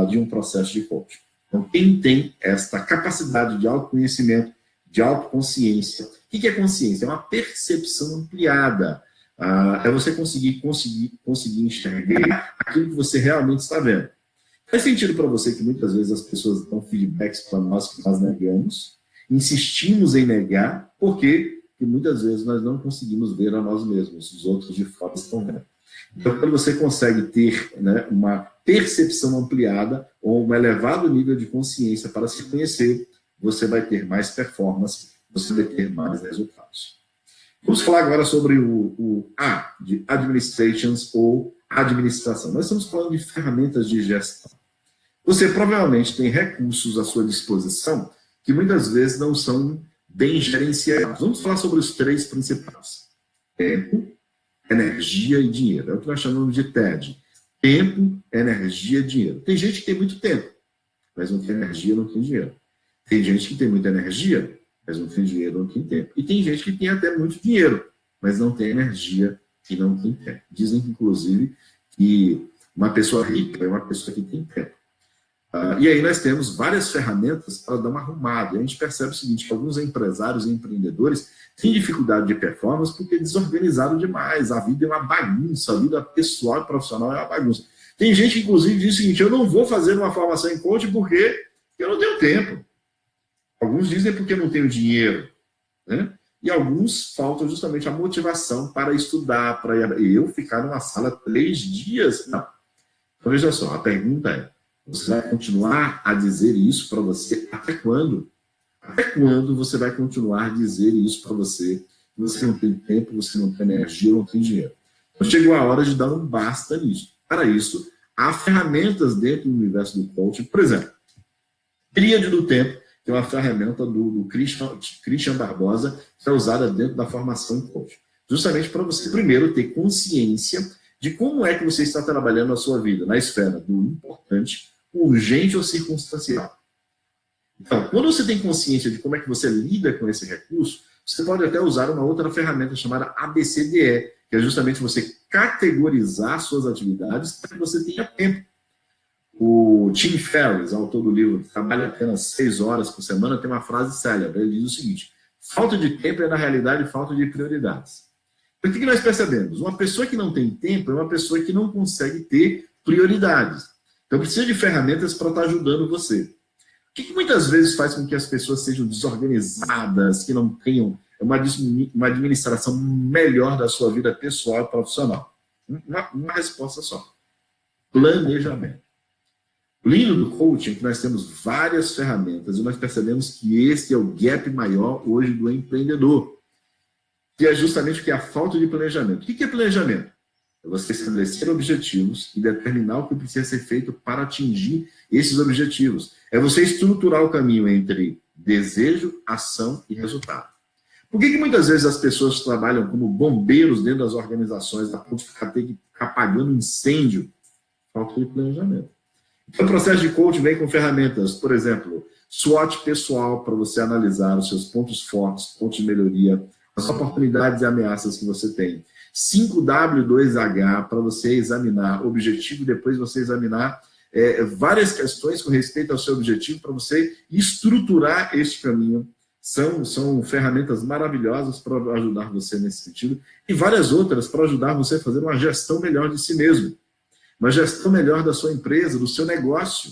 de um processo de coaching. Então, quem tem esta capacidade de autoconhecimento, de autoconsciência, o que é consciência? É uma percepção ampliada. É você conseguir enxergar aquilo que você realmente está vendo. Faz sentido para você que muitas vezes as pessoas dão feedbacks para nós que nós negamos, insistimos em negar, porque muitas vezes nós não conseguimos ver a nós mesmos, os outros de fora estão vendo. Então, quando você consegue ter, né, uma percepção ampliada ou um elevado nível de consciência para se conhecer, você vai ter mais performance, você vai ter mais resultados. Vamos falar agora sobre o A, de administrations ou administração. Nós estamos falando de ferramentas de gestão. Você provavelmente tem recursos à sua disposição que muitas vezes não são bem gerenciados. Vamos falar sobre os três principais. Tempo, energia e dinheiro. É o que nós chamamos de TED. Tempo, energia e dinheiro. Tem gente que tem muito tempo, mas não tem energia, não tem dinheiro. Tem gente que tem muita energia, mas não tem dinheiro, não tem tempo. E tem gente que tem até muito dinheiro, mas não tem energia e não tem tempo. Dizem, inclusive, que uma pessoa rica é uma pessoa que tem tempo. E aí nós temos várias ferramentas para dar uma arrumada. E a gente percebe o seguinte, que alguns empresários e empreendedores têm dificuldade de performance porque desorganizaram demais. A vida é uma bagunça, a vida pessoal e profissional é uma bagunça. Tem gente que, inclusive, diz o seguinte, eu não vou fazer uma formação em coaching porque eu não tenho tempo. Alguns dizem porque não tenho dinheiro, né? E alguns faltam justamente a motivação para estudar, para eu ficar numa sala 3 dias. Não. Então, veja só, a pergunta é, você vai continuar a dizer isso para você até quando? Até quando você vai continuar a dizer isso para você? Você não tem tempo, você não tem energia, não tem dinheiro. Então, chegou a hora de dar um basta nisso. Para isso, há ferramentas dentro do universo do coaching. Por exemplo, tríade do tempo, que é uma ferramenta do Christian Barbosa, que é usada dentro da formação em coaching. Justamente para você, primeiro, ter consciência de como é que você está trabalhando a sua vida, na esfera do importante, urgente ou circunstancial. Então, quando você tem consciência de como é que você lida com esse recurso, você pode até usar uma outra ferramenta chamada ABCDE, que é justamente você categorizar suas atividades para que você tenha tempo. O Tim Ferriss, autor do livro Trabalha Apenas 6 horas por semana, tem uma frase célebre. Ele diz o seguinte: falta de tempo é, na realidade, falta de prioridades. O que nós percebemos? Uma pessoa que não tem tempo é uma pessoa que não consegue ter prioridades. Então, precisa de ferramentas para estar ajudando você. O que muitas vezes faz com que as pessoas sejam desorganizadas, que não tenham uma administração melhor da sua vida pessoal e profissional? Uma resposta só: planejamento. O lindo do coaching é que nós temos várias ferramentas e nós percebemos que esse é o gap maior hoje do empreendedor, que é justamente o que é a falta de planejamento. O que é planejamento? É você estabelecer objetivos e determinar o que precisa ser feito para atingir esses objetivos. É você estruturar o caminho entre desejo, ação e resultado. Por que muitas vezes as pessoas trabalham como bombeiros dentro das organizações, a ponto de ter que ficar apagando incêndio? Falta de planejamento. Então, o processo de coaching vem com ferramentas, por exemplo, SWOT pessoal, para você analisar os seus pontos fortes, pontos de melhoria, as oportunidades e ameaças que você tem. 5W2H, para você examinar o objetivo e depois você examinar várias questões com respeito ao seu objetivo, para você estruturar este caminho. São ferramentas maravilhosas para ajudar você nesse sentido, e várias outras para ajudar você a fazer uma gestão melhor de si mesmo. Uma gestão melhor da sua empresa, do seu negócio.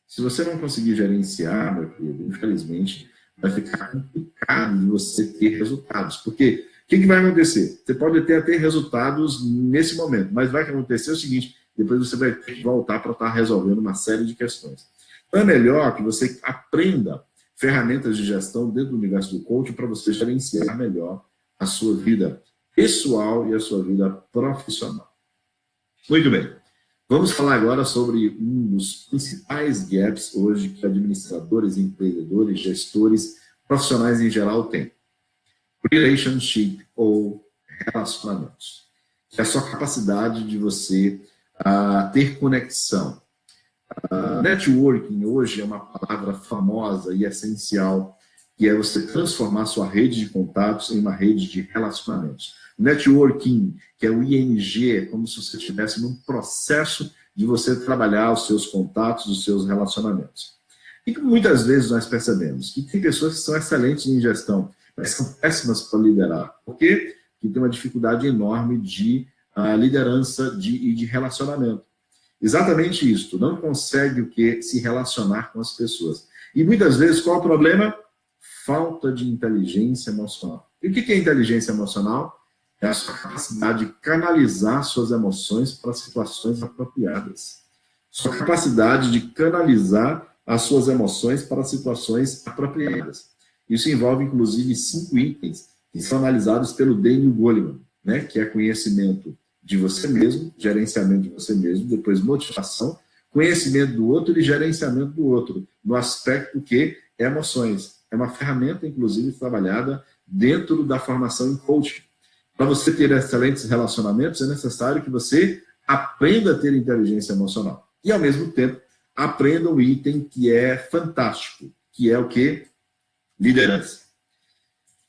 Se você não conseguir gerenciar, meu querido, infelizmente, vai ficar complicado de você ter resultados. Porque o que vai acontecer? Você pode até ter resultados nesse momento, mas vai acontecer o seguinte: depois você vai ter que voltar para estar resolvendo uma série de questões. Então é melhor que você aprenda ferramentas de gestão dentro do universo do coaching para você gerenciar melhor a sua vida pessoal e a sua vida profissional. Muito bem. Vamos falar agora sobre um dos principais gaps hoje que administradores, empreendedores, gestores, profissionais em geral têm. Relationship ou relacionamentos. Que é a sua capacidade de você ter conexão. Networking hoje é uma palavra famosa e essencial, que é você transformar sua rede de contatos em uma rede de relacionamentos. Networking, que é o ING, é como se você estivesse num processo de você trabalhar os seus contatos, os seus relacionamentos. E que muitas vezes nós percebemos que tem pessoas que são excelentes em gestão, mas são péssimas para liderar. Por quê? Porque tem uma dificuldade enorme de liderança e de relacionamento. Exatamente isso, não consegue o que? Se relacionar com as pessoas. E muitas vezes, qual é o problema? Falta de inteligência emocional. E o que é inteligência emocional? É a sua capacidade de canalizar suas emoções para situações apropriadas. Sua capacidade de canalizar as suas emoções para situações apropriadas. Isso envolve, inclusive, 5 itens que são analisados pelo Daniel Goleman, né? Que é conhecimento de você mesmo, gerenciamento de você mesmo, depois motivação, conhecimento do outro e gerenciamento do outro, no aspecto que é emoções. É uma ferramenta, inclusive, trabalhada dentro da formação em coaching. Para você ter excelentes relacionamentos, é necessário que você aprenda a ter inteligência emocional. E, ao mesmo tempo, aprenda um item que é fantástico, que é o quê? Liderança.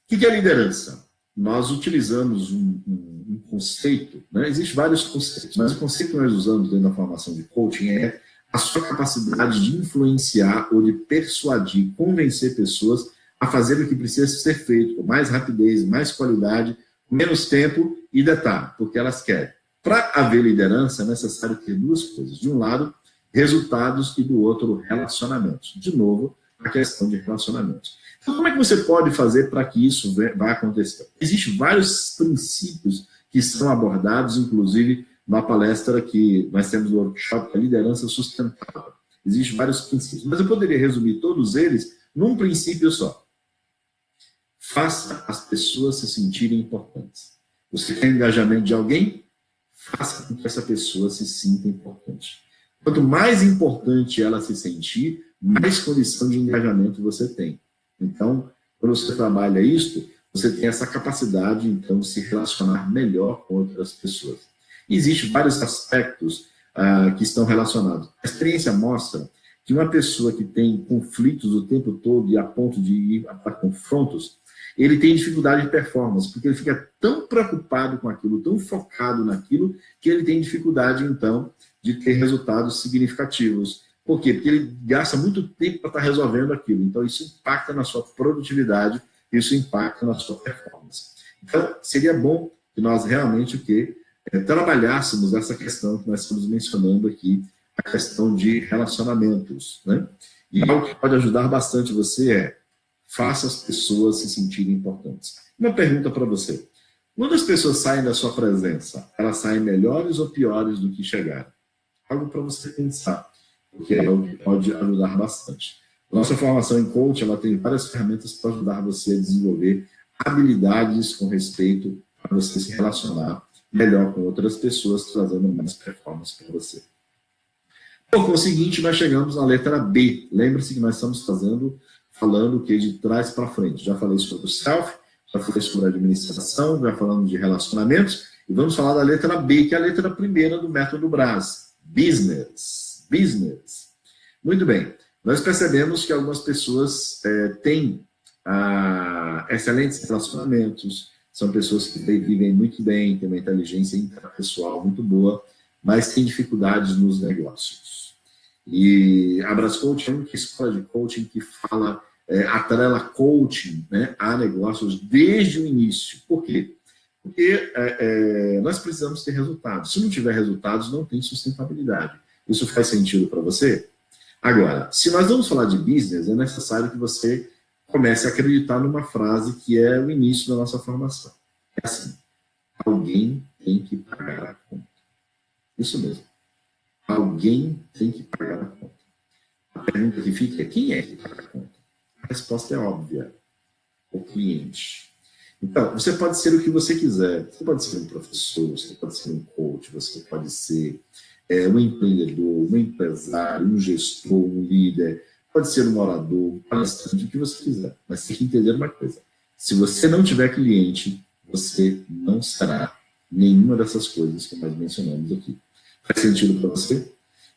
O que é liderança? Nós utilizamos um conceito, né? Existem vários conceitos, mas o conceito que nós usamos dentro da formação de coaching é a sua capacidade de influenciar ou de persuadir, convencer pessoas a fazer o que precisa ser feito, com mais rapidez, mais qualidade, menos tempo e detalhe, porque elas querem. Para haver liderança, é necessário ter 2 coisas. De um lado, resultados e do outro, relacionamentos. De novo, a questão de relacionamentos. Então, como é que você pode fazer para que isso vá acontecer? Existem vários princípios que são abordados, inclusive, na palestra que nós temos no workshop, a liderança sustentável. Existem vários princípios, mas eu poderia resumir todos eles num princípio só. Faça as pessoas se sentirem importantes. Você quer engajamento de alguém? Faça com que essa pessoa se sinta importante. Quanto mais importante ela se sentir, mais condição de engajamento você tem. Então, quando você trabalha isso, você tem essa capacidade, então, de se relacionar melhor com outras pessoas. Existem vários aspectos que estão relacionados. A experiência mostra que uma pessoa que tem conflitos o tempo todo e a ponto de ir para confrontos, ele tem dificuldade de performance, porque ele fica tão preocupado com aquilo, tão focado naquilo, que ele tem dificuldade, então, de ter resultados significativos. Por quê? Porque ele gasta muito tempo para estar resolvendo aquilo. Então, isso impacta na sua produtividade, isso impacta na sua performance. Então, seria bom que nós realmente trabalhássemos essa questão que nós estamos mencionando aqui, a questão de relacionamentos, né? E algo que pode ajudar bastante você faça as pessoas se sentirem importantes. Uma pergunta para você. Quando as pessoas saem da sua presença, elas saem melhores ou piores do que chegaram? Algo para você pensar, porque é algo que pode ajudar bastante. Nossa formação em coaching, ela tem várias ferramentas para ajudar você a desenvolver habilidades com respeito a você se relacionar melhor com outras pessoas, trazendo mais performance para você. Por conseguinte, nós chegamos na letra B. Lembre-se que nós estamos falando o que de trás para frente. Já falei sobre o self, já falei sobre a administração, já falamos de relacionamentos, e vamos falar da letra B, que é a letra primeira do método BRAS. Business. Business. Muito bem. Nós percebemos que algumas pessoas têm excelentes relacionamentos, são pessoas que vivem muito bem, têm uma inteligência interpessoal muito boa, mas têm dificuldades nos negócios. E a Brás Coaching é uma escola de coaching que fala, atrela coaching, né, a negócios desde o início. Por quê? Porque nós precisamos ter resultados. Se não tiver resultados, não tem sustentabilidade. Isso faz sentido para você? Agora, se nós vamos falar de business, é necessário que você comece a acreditar numa frase que é o início da nossa formação. É assim: alguém tem que pagar a conta. Isso mesmo. Alguém tem que pagar a conta. A pergunta que fica é: quem é que paga a conta? A resposta é óbvia: o cliente. Então, você pode ser o que você quiser. Você pode ser um professor, você pode ser um coach, você pode ser um empreendedor, um empresário, um gestor, um líder, pode ser um orador, um palestrante, o que você quiser. Mas tem que entender uma coisa: se você não tiver cliente, você não será nenhuma dessas coisas que nós mencionamos aqui. Faz sentido para você?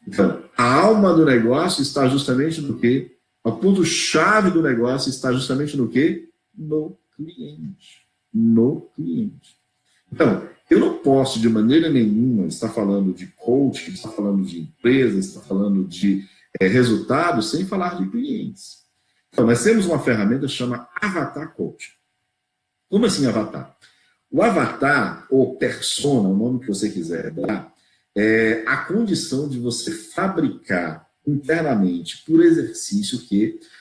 Então, a alma do negócio está justamente no quê? O ponto-chave do negócio está justamente no quê? No cliente. No cliente. Então, eu não posso, de maneira nenhuma, estar falando de coaching, estar falando de empresa, estar falando de resultados, sem falar de clientes. Então, nós temos uma ferramenta que chama Avatar Coaching. Como assim Avatar? O avatar, ou persona, o nome que você quiser dar, é a condição de você fabricar internamente, por exercício,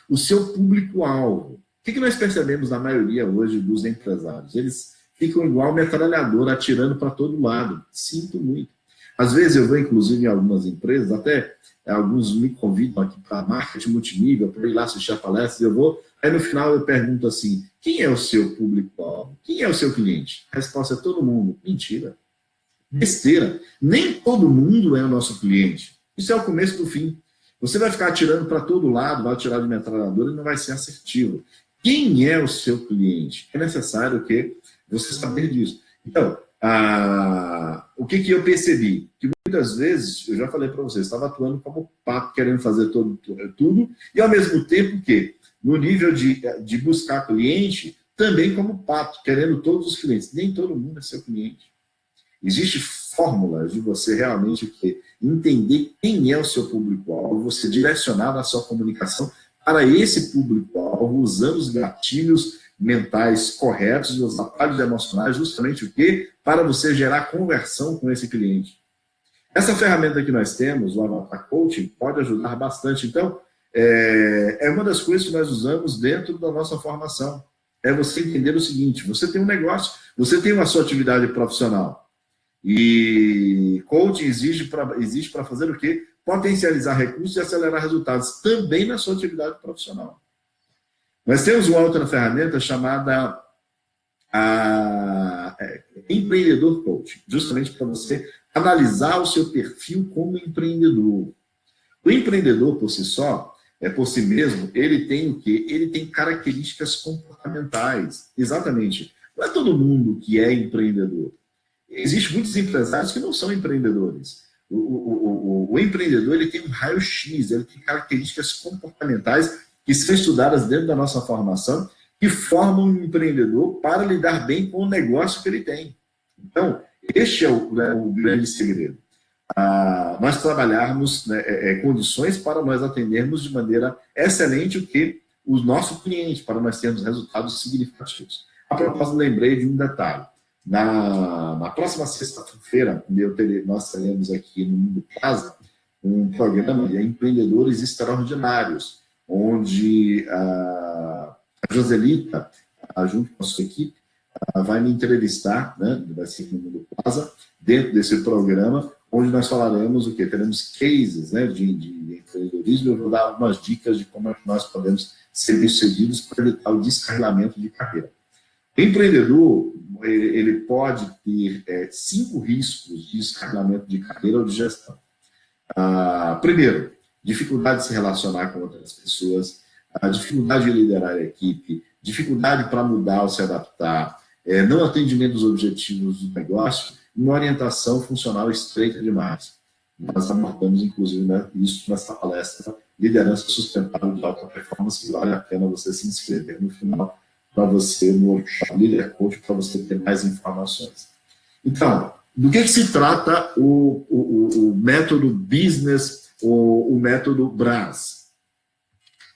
o seu público-alvo. O que nós percebemos na maioria hoje dos empresários? Eles ficam igual metralhadora, atirando para todo lado. Sinto muito. Às vezes eu vou, inclusive, em algumas empresas, até alguns me convidam aqui para marketing multinível, para ir lá assistir a palestra, eu vou, aí no final eu pergunto assim: quem é o seu público-alvo? Quem é o seu cliente? A resposta é todo mundo. Mentira. Besteira. Nem todo mundo é o nosso cliente. Isso é o começo do fim. Você vai ficar atirando para todo lado, vai atirar de metralhadora e não vai ser assertivo. Quem é o seu cliente? É necessário que você saber disso. Então, o que eu percebi? Que muitas vezes, eu já falei para vocês, estava atuando como pato, querendo fazer tudo, e ao mesmo tempo que, no nível de buscar cliente, também como pato, querendo todos os clientes. Nem todo mundo é seu cliente. Existem fórmulas de você realmente entender quem é o seu público-alvo, você direcionar a sua comunicação para esse público-alvo, usando os gatilhos mentais corretos e os atalhos emocionais, justamente para você gerar conversão com esse cliente. Essa ferramenta que nós temos, o Avatar Coaching, pode ajudar bastante. Então, é uma das coisas que nós usamos dentro da nossa formação. É você entender o seguinte: você tem um negócio, você tem uma sua atividade profissional. E coaching existe para fazer o quê? Potencializar recursos e acelerar resultados também na sua atividade profissional. Nós temos uma outra ferramenta chamada Empreendedor Coaching, justamente para você analisar o seu perfil como empreendedor. O empreendedor, por si só, por si mesmo, ele tem o quê? Ele tem características comportamentais. Exatamente. Não é todo mundo que é empreendedor. Existem muitos empresários que não são empreendedores. O empreendedor, ele tem um raio-x, ele tem características comportamentais que são estudadas dentro da nossa formação, que formam um empreendedor para lidar bem com o negócio que ele tem. Então, este é o grande segredo. Nós trabalharmos, né, condições para nós atendermos de maneira excelente o nosso cliente, para nós termos resultados significativos. A propósito, lembrei de um detalhe. Na próxima sexta-feira, nós teremos aqui no Mundo Casa um programa de empreendedores extraordinários, onde a Joselita, junto com a sua equipe, vai me entrevistar, né, vai ser no Mundo Plaza, dentro desse programa, onde nós falaremos o quê? Teremos cases, né, de empreendedorismo. Eu vou dar algumas dicas de como é que nós podemos ser bem-sucedidos para evitar o descarrilamento de carreira. O empreendedor, ele pode ter 5 riscos de descarrilamento de carreira ou de gestão. Primeiro, dificuldade de se relacionar com outras pessoas, dificuldade de liderar a equipe, dificuldade para mudar ou se adaptar, não atendimento dos objetivos do negócio, uma orientação funcional estreita demais. Nós abordamos, inclusive, né, isso nessa palestra, Liderança Sustentável de Alta Performance, que vale a pena você se inscrever no final, para você, no workshop Líder Coach, para você ter mais informações. Então, do que se trata o método business, o método BRAS?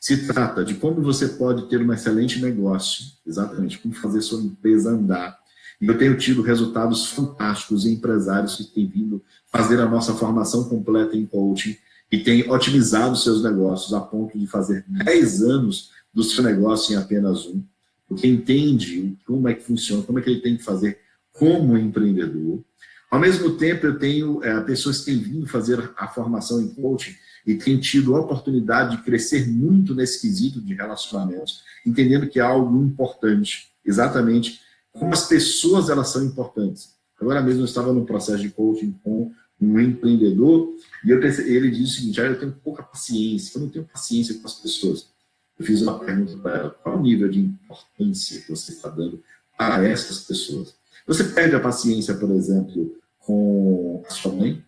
Se trata de como você pode ter um excelente negócio, exatamente, como fazer sua empresa andar. E eu tenho tido resultados fantásticos em empresários que têm vindo fazer a nossa formação completa em coaching e têm otimizado seus negócios a ponto de fazer 10 anos do seu negócio em apenas um, porque entende como é que funciona, como é que ele tem que fazer como empreendedor. Ao mesmo tempo, eu tenho pessoas que têm vindo fazer a formação em coaching e têm tido a oportunidade de crescer muito nesse quesito de relacionamentos, entendendo que é algo importante, exatamente como as pessoas elas são importantes. Agora mesmo eu estava no processo de coaching com um empreendedor e ele disse o seguinte: eu tenho pouca paciência, eu não tenho paciência com as pessoas. Eu fiz uma pergunta para ela: qual o nível de importância que você está dando para essas pessoas? Você perde a paciência, por exemplo, com a sua mãe?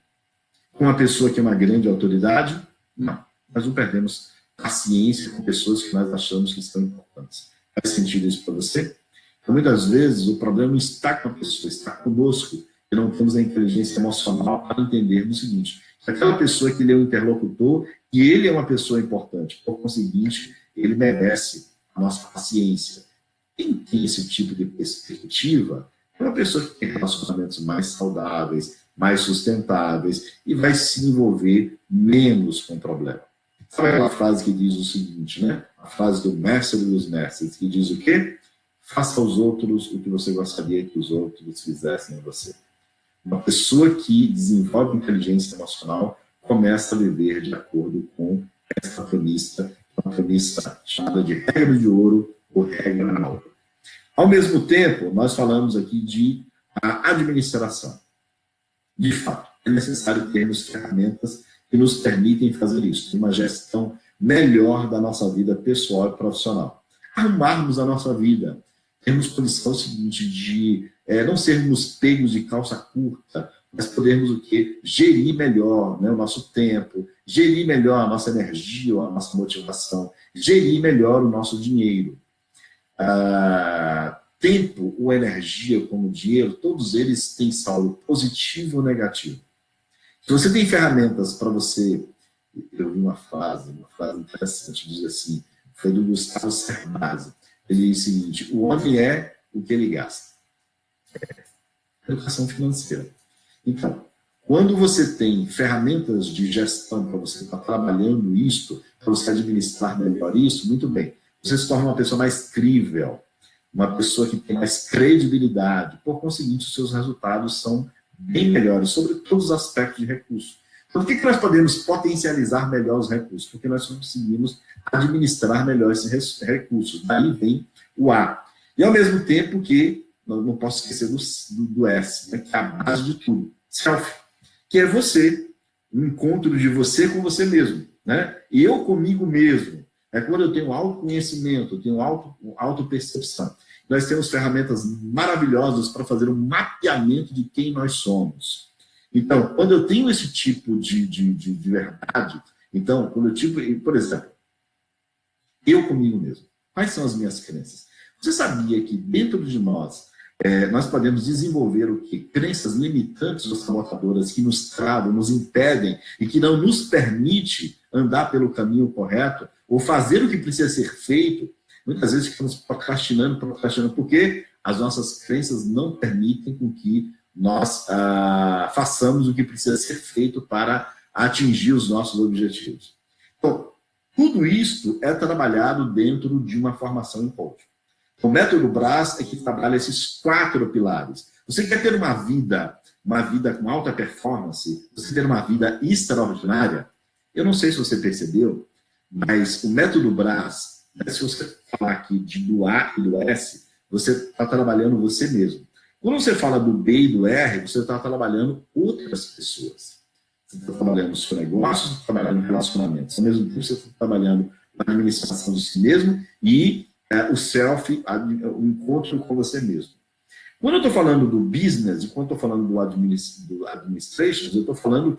Com uma pessoa que é uma grande autoridade? Não. Nós não perdemos paciência com pessoas que nós achamos que são importantes. Faz sentido isso para você? Então, muitas vezes, o problema está com a pessoa, está conosco, e não temos a inteligência emocional para entendermos o seguinte: que aquela pessoa que ele é um interlocutor, e ele é uma pessoa importante, por conseguinte, ele merece a nossa paciência. Quem tem esse tipo de perspectiva é uma pessoa que tem relacionamentos mais saudáveis, mais sustentáveis, e vai se envolver menos com o problema. Sabe aquela frase que diz o seguinte, né? A frase do mestre dos mestres, que diz o quê? Faça aos outros o que você gostaria que os outros fizessem a você. Uma pessoa que desenvolve inteligência emocional começa a viver de acordo com essa premissa, uma premissa chamada de regra de ouro ou regra de ouro. Ao mesmo tempo, nós falamos aqui de administração. De fato, é necessário termos ferramentas que nos permitem fazer isso, uma gestão melhor da nossa vida pessoal e profissional. Arrumarmos a nossa vida. Temos condição seguinte de não sermos pegos de calça curta, mas podermos o quê? Gerir melhor, né, o nosso tempo, gerir melhor a nossa energia, a nossa motivação, gerir melhor o nosso dinheiro. Tempo ou energia como dinheiro, todos eles têm saldo positivo ou negativo. Se você tem ferramentas para você... Eu vi uma frase interessante, diz assim, foi do Gustavo Cerbasi. Ele diz o seguinte: o homem é o que ele gasta. Educação financeira. Então, quando você tem ferramentas de gestão para você estar trabalhando isso, para você administrar melhor isso, muito bem. Você se torna uma pessoa mais crível, uma pessoa que tem mais credibilidade. Por conseguinte, os seus resultados são bem melhores sobre todos os aspectos de recursos. Então, por que nós podemos potencializar melhor os recursos? Porque nós conseguimos administrar melhor esses recursos. Daí vem o A. E ao mesmo tempo que, não posso esquecer do S, né, que é a base de tudo. Self. que é você, um encontro de você com você mesmo, né? Eu comigo mesmo. É quando eu tenho autoconhecimento, eu tenho autopercepção. Nós temos ferramentas maravilhosas para fazer um mapeamento de quem nós somos. Então, quando eu tenho esse tipo de verdade, então, quando eu tipo, por exemplo, eu comigo mesmo, quais são as minhas crenças? Você sabia que dentro de nós, nós podemos desenvolver o quê? Crenças limitantes ou sabotadoras que nos travam, nos impedem e que não nos permite andar pelo caminho correto ou fazer o que precisa ser feito. Muitas vezes ficamos procrastinando, porque as nossas crenças não permitem com que nós façamos o que precisa ser feito para atingir os nossos objetivos. Então, tudo isso é trabalhado dentro de uma formação em coaching. O método Braz é que trabalha esses 4 pilares. Você quer ter uma vida com alta performance, você quer ter uma vida extraordinária? Eu não sei se você percebeu, mas o método Braz, se você falar aqui do A e do S, você está trabalhando você mesmo. Quando você fala do B e do R, você está trabalhando outras pessoas. Você está trabalhando o seu negócio, você está trabalhando relacionamentos. Ao mesmo tempo, você está trabalhando na administração de si mesmo e o self, o encontro com você mesmo. Quando eu estou falando do business, e quando eu estou falando do administration, eu estou falando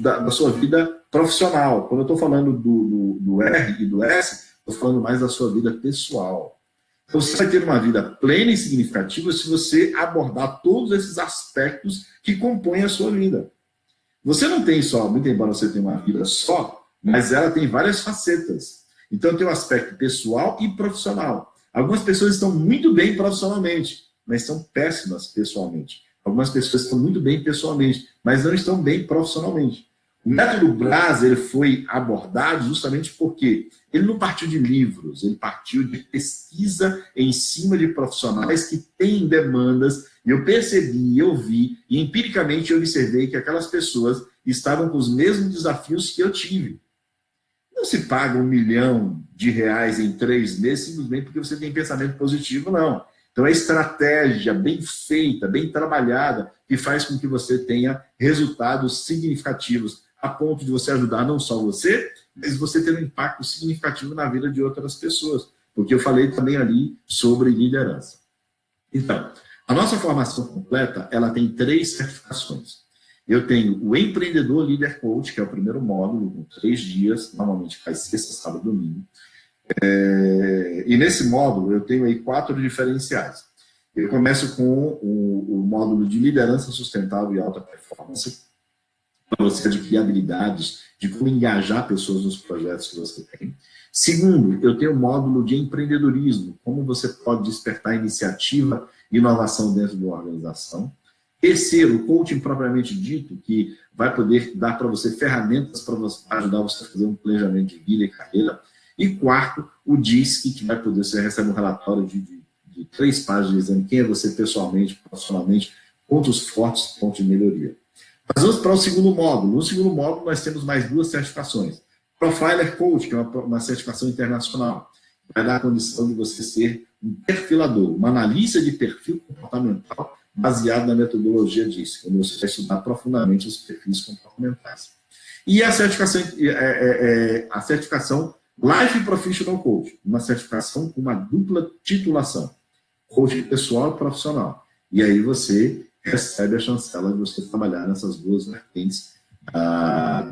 da sua vida profissional. Quando eu estou falando do R e do S, estou falando mais da sua vida pessoal. Então, você vai ter uma vida plena e significativa se você abordar todos esses aspectos que compõem a sua vida. Você não tem só, muito embora você tenha uma vida só, mas ela tem várias facetas. Então, tem o aspecto pessoal e profissional. Algumas pessoas estão muito bem profissionalmente, mas são péssimas pessoalmente. Algumas pessoas estão muito bem pessoalmente, mas não estão bem profissionalmente. O método Braz, ele foi abordado justamente porque ele não partiu de livros, ele partiu de pesquisa em cima de profissionais que têm demandas. Eu percebi, eu vi, e empiricamente eu observei que aquelas pessoas estavam com os mesmos desafios que eu tive. Não se paga R$1 milhão em 3 meses simplesmente porque você tem pensamento positivo, não. Então é estratégia bem feita, bem trabalhada, que faz com que você tenha resultados significativos, a ponto de você ajudar não só você, mas você ter um impacto significativo na vida de outras pessoas. Porque eu falei também ali sobre liderança. Então, a nossa formação completa, ela tem 3 certificações. Eu tenho o Empreendedor Líder Coach, que é o primeiro módulo, com 3 dias, normalmente faz sexta, sábado, domingo. E nesse módulo eu tenho aí 4 diferenciais. Eu começo com o módulo de liderança sustentável e alta performance, para você adquirir habilidades de como engajar pessoas nos projetos que você tem. Segundo, eu tenho o módulo de empreendedorismo, como você pode despertar iniciativa e inovação dentro de uma organização. Terceiro, o coaching propriamente dito, que vai poder dar para você ferramentas para ajudar você a fazer um planejamento de vida e carreira. E quarto, o DISC, que vai poder, você recebe um relatório de 3 páginas dizendo quem é você pessoalmente, profissionalmente, pontos fortes, pontos de melhoria. Mas vamos para o segundo módulo. No segundo módulo, nós temos mais 2 certificações. Profiler Coach, que é uma certificação internacional, vai dar a condição de você ser um perfilador, uma analista de perfil comportamental baseado na metodologia DISC, quando você vai estudar profundamente os perfis comportamentais. E a certificação Life Professional Coach, uma certificação com uma dupla titulação, coach pessoal e profissional. E aí você recebe a chancela de você trabalhar nessas 2 vertentes,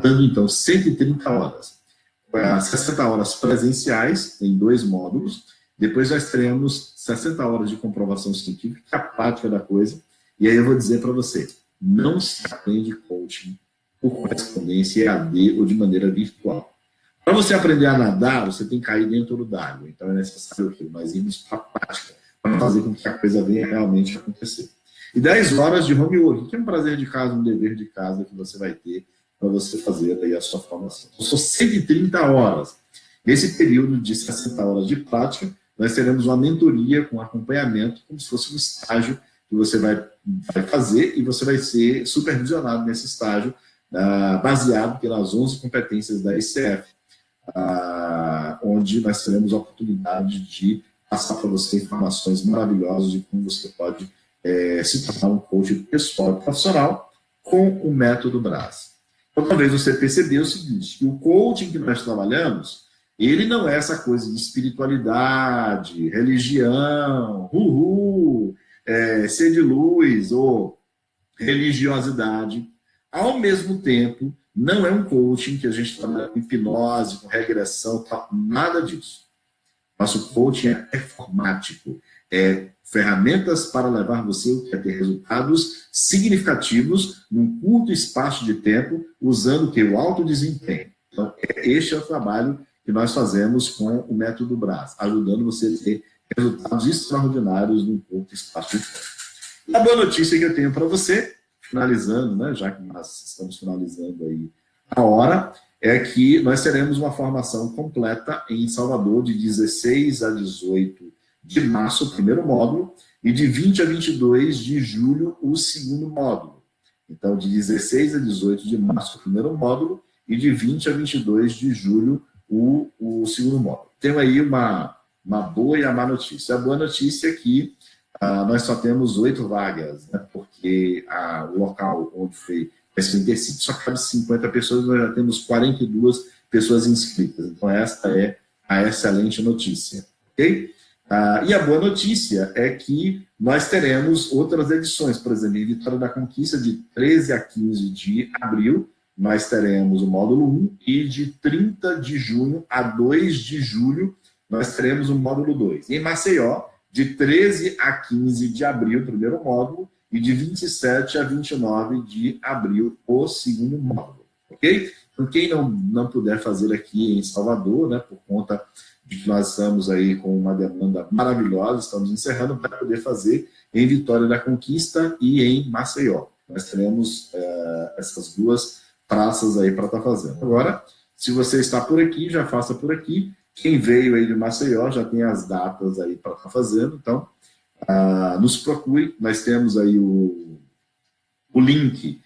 dando então 130 horas. 60 horas presenciais, em 2 módulos, depois nós teremos 60 horas de comprovação científica, que é a prática da coisa, e aí eu vou dizer para você, não se aprende coaching por correspondência EAD ou de maneira virtual. Para você aprender a nadar, você tem que cair dentro d'água. Então é necessário que nós irmos para a prática, para fazer com que a coisa venha realmente acontecer. E 10 horas de homework, que é um prazer de casa, um dever de casa que você vai ter para você fazer aí a sua formação. Então, são 130 horas. Nesse período de 60 horas de prática, nós teremos uma mentoria com acompanhamento, como se fosse um estágio que você vai fazer e você vai ser supervisionado nesse estágio, baseado pelas 11 competências da ICF. Onde nós teremos a oportunidade de passar para você informações maravilhosas de como você pode se tornar um coach pessoal e profissional, com o método Braz. Então, talvez você percebeu o seguinte, que o coaching que nós trabalhamos, ele não é essa coisa de espiritualidade, religião, ser de luz ou religiosidade. Ao mesmo tempo, não é um coaching que a gente trabalha com hipnose, com regressão, nada disso. Nosso coaching é performático, é ferramentas para levar você a ter resultados significativos num curto espaço de tempo, usando o alto desempenho. Então, este é o trabalho que nós fazemos com o método Braz, ajudando você a ter resultados extraordinários num curto espaço de tempo. E a boa notícia que eu tenho para você, finalizando, né, já que nós estamos finalizando aí a hora, é que nós teremos uma formação completa em Salvador de 16 a 18 de março, o primeiro módulo, e de 20 a 22 de julho, o segundo módulo. Então, de 16 a 18 de março, o primeiro módulo, e de 20 a 22 de julho, o segundo módulo. Tenho aí uma boa e uma má notícia. A boa notícia é que nós só temos 8 vagas, né, porque o local onde foi esse intercídio só cabe 50 pessoas, nós já temos 42 pessoas inscritas. Então, essa é a excelente notícia. Ok? E a boa notícia é que nós teremos outras edições. Por exemplo, em Vitória da Conquista, de 13 a 15 de abril, nós teremos o módulo 1, e de 30 de junho a 2 de julho, nós teremos o módulo 2. Em Maceió, de 13 a 15 de abril, o primeiro módulo, e de 27 a 29 de abril, o segundo módulo. Ok? Então, quem não puder fazer aqui em Salvador, né, por conta de que nós estamos aí com uma demanda maravilhosa, estamos encerrando, vai poder fazer em Vitória da Conquista e em Maceió. Nós teremos essas duas praças aí para estar fazendo. Agora, se você está por aqui, já faça por aqui. Quem veio aí de Maceió já tem as datas aí para estar fazendo, então nos procure. Nós temos aí o link que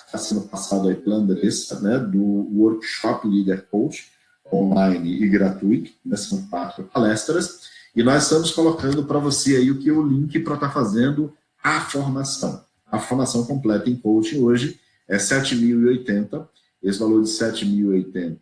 está sendo passado aí pela Andressa, né, do Workshop Leader Coach, online e gratuito, né, são 4 palestras, e nós estamos colocando para você aí o link para estar fazendo a formação. A formação completa em coaching hoje é 7.080, esse valor de 7.080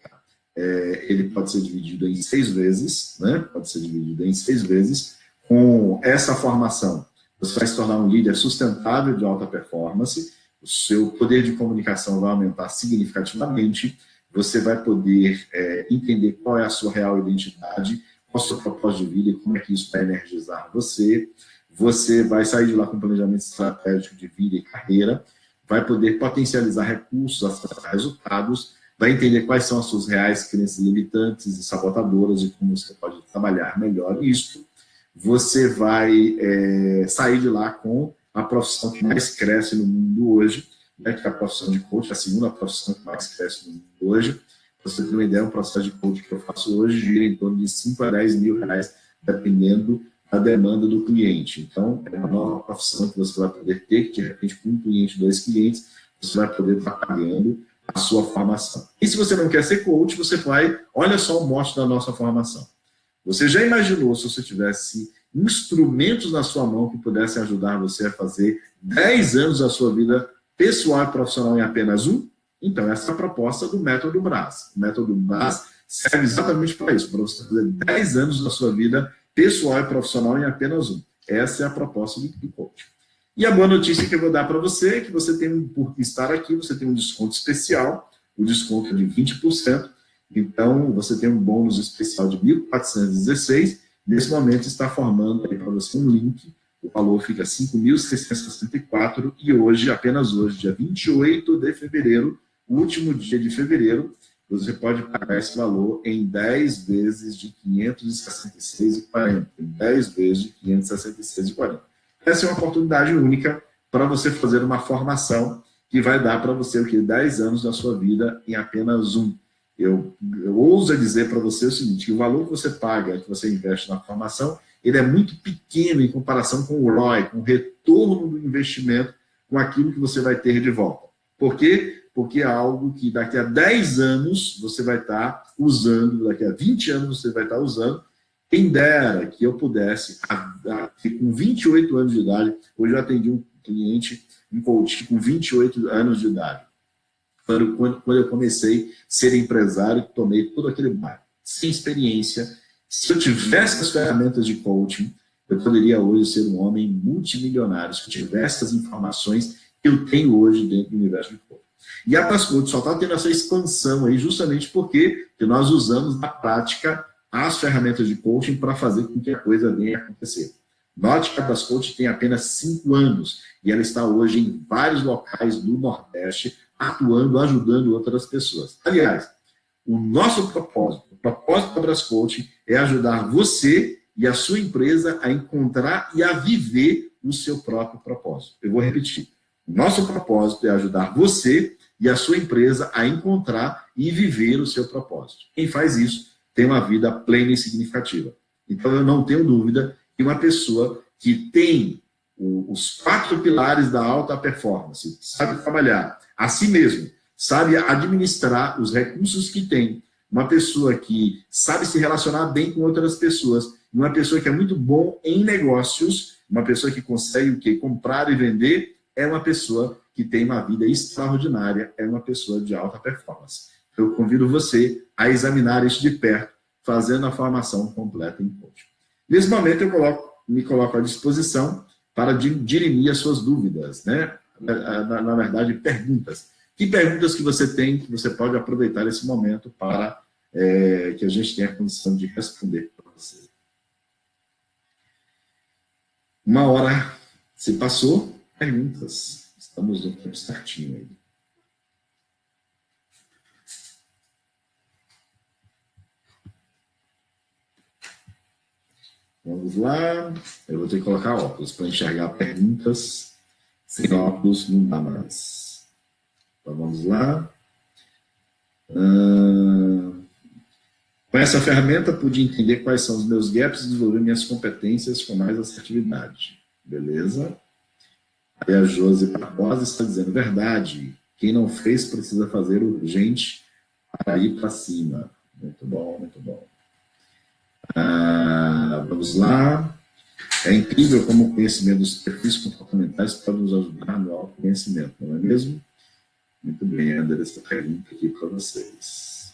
ele pode ser dividido em 6 vezes, né? Pode ser dividido em 6 vezes. Com essa formação, você vai se tornar um líder sustentável de alta performance, o seu poder de comunicação vai aumentar significativamente, você vai poder entender qual é a sua real identidade, qual é o seu propósito de vida e como é que isso vai energizar você. Você vai sair de lá com um planejamento estratégico de vida e carreira, vai poder potencializar recursos, acessar resultados, vai entender quais são as suas reais crenças limitantes e sabotadoras e como você pode trabalhar melhor isso. Você vai sair de lá com a profissão que mais cresce no mundo hoje, né, que é a profissão de coach, a segunda profissão que mais cresce no mundo hoje. Pra você ter uma ideia, um processo de coach que eu faço hoje gira em torno de 5 a 10 mil reais, dependendo da demanda do cliente. Então, é uma nova profissão que você vai poder ter, que de repente com um cliente, 2 clientes, você vai poder estar pagando a sua formação. E se você não quer ser coach, você vai, olha só o mote da nossa formação. Você já imaginou se você tivesse instrumentos na sua mão que pudessem ajudar você a fazer 10 anos da sua vida pessoal e profissional em apenas um? Então, essa é a proposta do método Braz. O método Braz serve exatamente para isso, para você fazer 10 anos da sua vida pessoal e profissional em apenas um. Essa é a proposta do coach. E a boa notícia que eu vou dar para você é que você tem, por estar aqui, você tem um desconto especial, o desconto é de 20%. Então, você tem um bônus especial de 1.416. Nesse momento, está formando aí para você um link. O valor fica 5.664. E hoje, apenas hoje, dia 28 de fevereiro, o último dia de fevereiro, você pode pagar esse valor em 10 vezes de R$ 566,40. Em 10 vezes de R$ 566,40. Essa é uma oportunidade única para você fazer uma formação que vai dar para você 10 anos da sua vida em apenas um. Eu ouso dizer para você o seguinte, que o valor que você paga, que você investe na formação, ele é muito pequeno em comparação com o ROI, com o retorno do investimento, com aquilo que você vai ter de volta. Por quê? Porque é algo que daqui a 10 anos você vai estar usando, daqui a 20 anos você vai estar usando. Quem dera que eu pudesse, com 28 anos de idade, hoje eu atendi um cliente em coaching com 28 anos de idade. Quando eu comecei a ser empresário, tomei todo aquele bairro, sem experiência. Se eu tivesse as ferramentas de coaching, eu poderia hoje ser um homem multimilionário, se eu tivesse as informações que eu tenho hoje dentro do universo de coaching. E a Atlas Coach só está tendo essa expansão aí justamente porque nós usamos na prática as ferramentas de coaching para fazer com que a coisa venha a acontecer. Note que a Atlas Coach tem apenas 5 anos e ela está hoje em vários locais do Nordeste, atuando, ajudando outras pessoas. Aliás, o nosso propósito, o propósito da Atlas Coach é ajudar você e a sua empresa a encontrar e a viver o seu próprio propósito. Eu vou repetir. O nosso propósito é ajudar você e a sua empresa a encontrar e viver o seu propósito. Quem faz isso tem uma vida plena e significativa. Então, eu não tenho dúvida que uma pessoa que tem os 4 pilares da alta performance, sabe trabalhar a si mesmo, sabe administrar os recursos que tem, uma pessoa que sabe se relacionar bem com outras pessoas, uma pessoa que é muito bom em negócios, uma pessoa que consegue o quê? Comprar e vender, é uma pessoa que tem uma vida extraordinária, é uma pessoa de alta performance. Eu convido você a examinar isso de perto, fazendo a formação completa em coaching. Nesse momento, eu me coloco à disposição para dirimir as suas dúvidas, né? Na verdade, perguntas. Que perguntas que você tem que você pode aproveitar esse momento para que a gente tenha a condição de responder para você. 1 hora se passou, perguntas. Estamos no tempo certinho aí. Vamos lá. Eu vou ter que colocar óculos para enxergar perguntas. Sem óculos não dá mais. Então vamos lá. Com essa ferramenta, pude entender quais são os meus gaps e desenvolver minhas competências com mais assertividade. Beleza? Aí a Josi Barbosa está dizendo, verdade, quem não fez precisa fazer urgente para ir para cima. Muito bom, muito bom. Vamos lá. É incrível como o conhecimento dos perfis comportamentais pode nos ajudar no autoconhecimento, não é mesmo? Muito bem, André, essa pergunta aqui para vocês.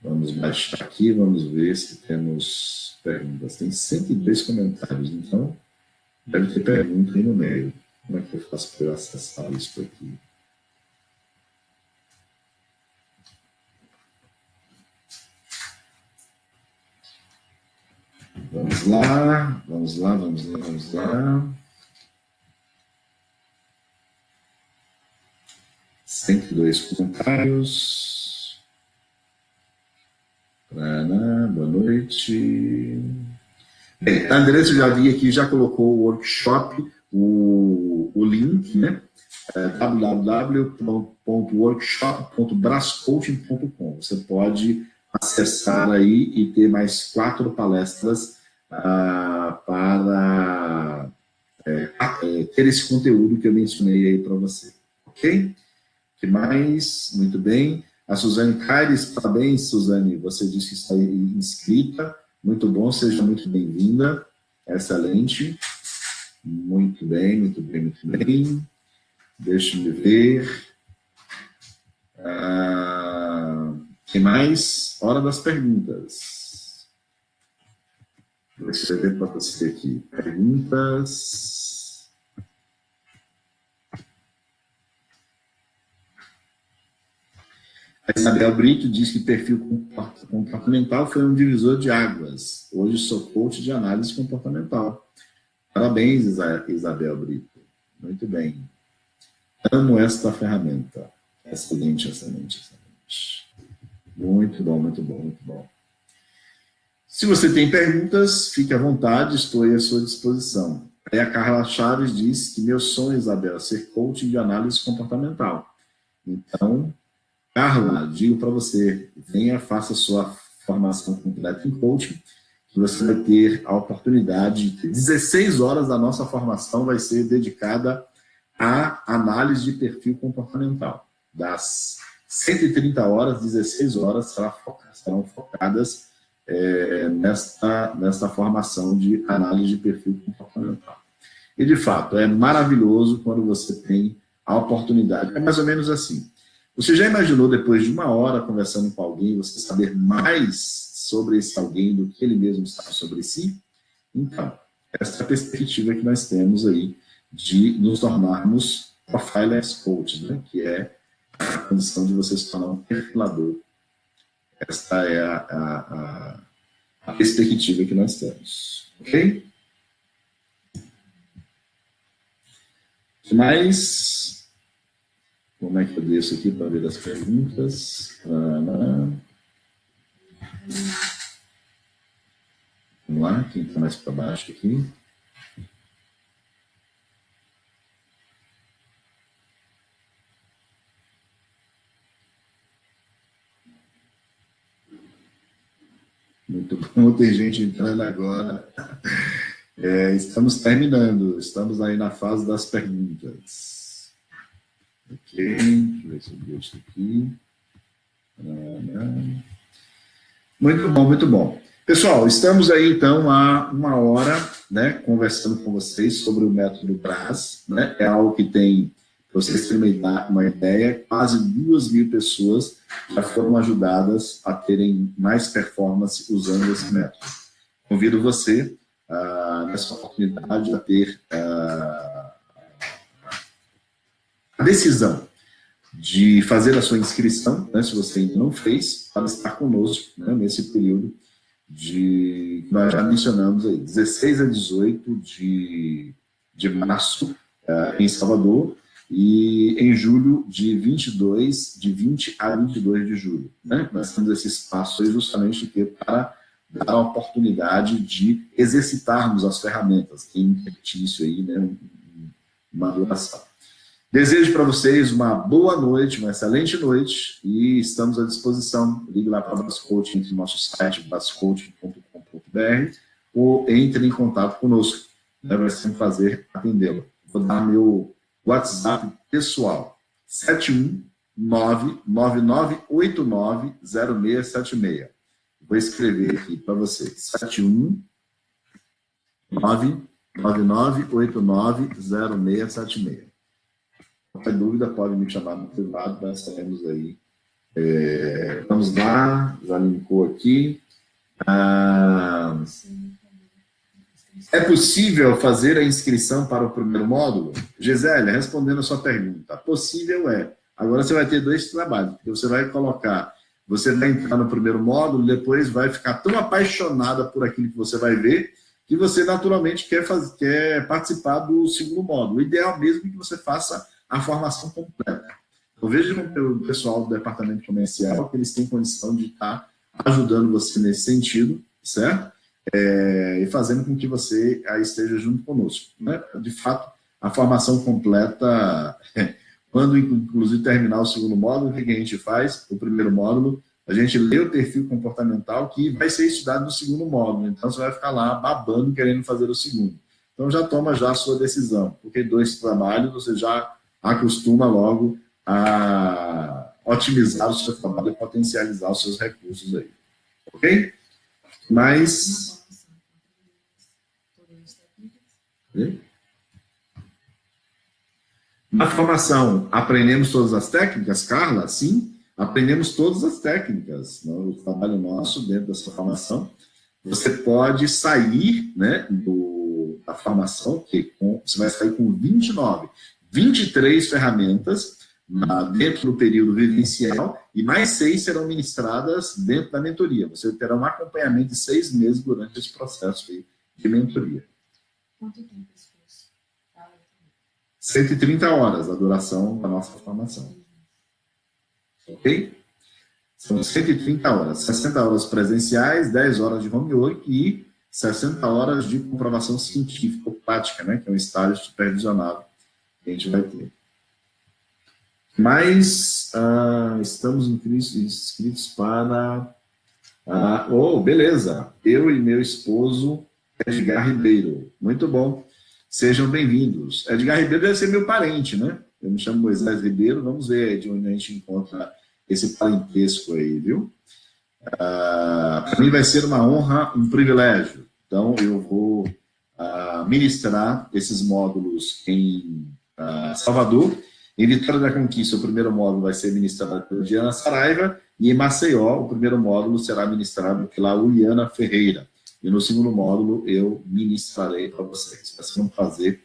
Vamos baixar aqui, vamos ver se temos perguntas. Tem 102 comentários, então deve ter pergunta aí no meio. Como é que eu faço para eu acessar isso aqui? Vamos lá, vamos lá, vamos lá, vamos lá. 102 comentários. Boa noite. Bem, a Andressa já vi aqui, já colocou o workshop, o link, né? www.workshop.brascoaching.com. Você pode acessar aí e ter mais 4 palestras para ter esse conteúdo que eu mencionei aí para você. Ok? Que mais? Muito bem. A Suzane Caires, parabéns, Suzane. Você disse que está inscrita. Muito bom, seja muito bem-vinda. Excelente. Muito bem, muito bem, muito bem. Deixa-me ver. Que mais? Hora das perguntas. Vou escrever para você aqui. Perguntas. A Isabel Brito diz que perfil comportamental foi um divisor de águas. Hoje sou coach de análise comportamental. Parabéns, Isabel Brito. Muito bem. Amo esta ferramenta. Excelente, excelente, excelente. Muito bom, muito bom, muito bom. Se você tem perguntas, fique à vontade, estou à sua disposição. Aí a Carla Chaves diz que meu sonho, Isabel, é ser coach de análise comportamental. Então, Carla, digo para você, venha, faça sua formação completa em coaching, que você vai ter a oportunidade de ter 16 horas da nossa formação vai ser dedicada à análise de perfil comportamental. Das 130 horas, 16 horas serão focadas nesta formação de análise de perfil comportamental. E, de fato, é maravilhoso quando você tem a oportunidade. É mais ou menos assim. Você já imaginou, depois de 1 hora conversando com alguém, você saber mais sobre esse alguém do que ele mesmo sabe sobre si? Então, essa é a perspectiva que nós temos aí de nos tornarmos profilers coaches, né? Que é a condição de você se tornar um perfilador. Esta é a perspectiva que nós temos. Ok? Mas, como é que eu desço aqui para ver as perguntas? Vamos lá, quem está mais para baixo aqui? Muito bom, tem gente entrando agora. Estamos terminando, estamos aí na fase das perguntas. Ok, deixa eu ver se eu deixo aqui. Muito bom, muito bom. Pessoal, estamos aí então há 1 hora, né, conversando com vocês sobre o método BRAS, né? É algo que tem, para vocês terem uma ideia, quase 2.000 pessoas já foram ajudadas a terem mais performance usando esse método. Convido você, nessa oportunidade, a ter a decisão de fazer a sua inscrição, né, se você ainda não fez, para estar conosco, né, nesse período que nós já mencionamos aí, 16 a 18 de março, em Salvador, e em julho de 20 a 22 de julho. Né? Nós temos esse espaço aí justamente para dar a oportunidade de exercitarmos as ferramentas, que é um exercício aí, né, uma duração. Desejo para vocês uma boa noite, uma excelente noite, e estamos à disposição. Ligue lá para a Bras Coaching, entre no nosso site, brascoaching.com.br, ou entre em contato conosco. Vai ser um prazer atendê-lo. Vou dar meu WhatsApp pessoal, 71999890676. Vou escrever aqui para vocês, 71999890676. Qualquer dúvida, pode me chamar no privado, nós estaremos aí. Vamos lá, já linkou aqui. É possível fazer a inscrição para o primeiro módulo? Gisele, respondendo a sua pergunta, possível é. Agora você vai ter 2 trabalhos, porque você vai colocar, você vai entrar no primeiro módulo, depois vai ficar tão apaixonada por aquilo que você vai ver, que você naturalmente quer participar do segundo módulo. O ideal mesmo é que você faça a formação completa. Eu vejo com o pessoal do departamento comercial que eles têm condição de estar ajudando você nesse sentido, certo? E fazendo com que você aí esteja junto conosco. Né? De fato, a formação completa, quando inclusive terminar o segundo módulo, o que a gente faz? O primeiro módulo, a gente lê o perfil comportamental que vai ser estudado no segundo módulo. Então, você vai ficar lá babando, querendo fazer o segundo. Então, já toma já a sua decisão, porque 2 trabalhos você já acostuma logo a otimizar o seu trabalho e potencializar os seus recursos aí. Ok? Mas... Na formação, aprendemos todas as técnicas, Carla? Sim, aprendemos todas as técnicas. O trabalho nosso dentro dessa formação. Você pode sair, né, da formação, que você vai sair com 23 ferramentas dentro do período vivencial e mais 6 serão ministradas dentro da mentoria. Você terá um acompanhamento de 6 meses durante esse processo de mentoria. Quanto tempo esse curso? 130 horas a duração da nossa formação. Ok? São 130 horas. 60 horas presenciais, 10 horas de homework e 60 horas de comprovação científica ou prática, né, que é um estágio supervisionado que a gente vai ter. Mas estamos inscritos para... beleza. Eu e meu esposo, Edgar Ribeiro. Muito bom. Sejam bem-vindos. Edgar Ribeiro deve ser meu parente, né? Eu me chamo Moisés Ribeiro. Vamos ver de onde a gente encontra esse parentesco aí, viu? Para mim vai ser uma honra, um privilégio. Então, eu vou ministrar esses módulos em Salvador. Em Vitória da Conquista, o primeiro módulo vai ser ministrado pela Diana Saraiva, e em Maceió, o primeiro módulo será ministrado pela Uliana Ferreira. E no segundo módulo, eu ministrarei para vocês. Vai ser um prazer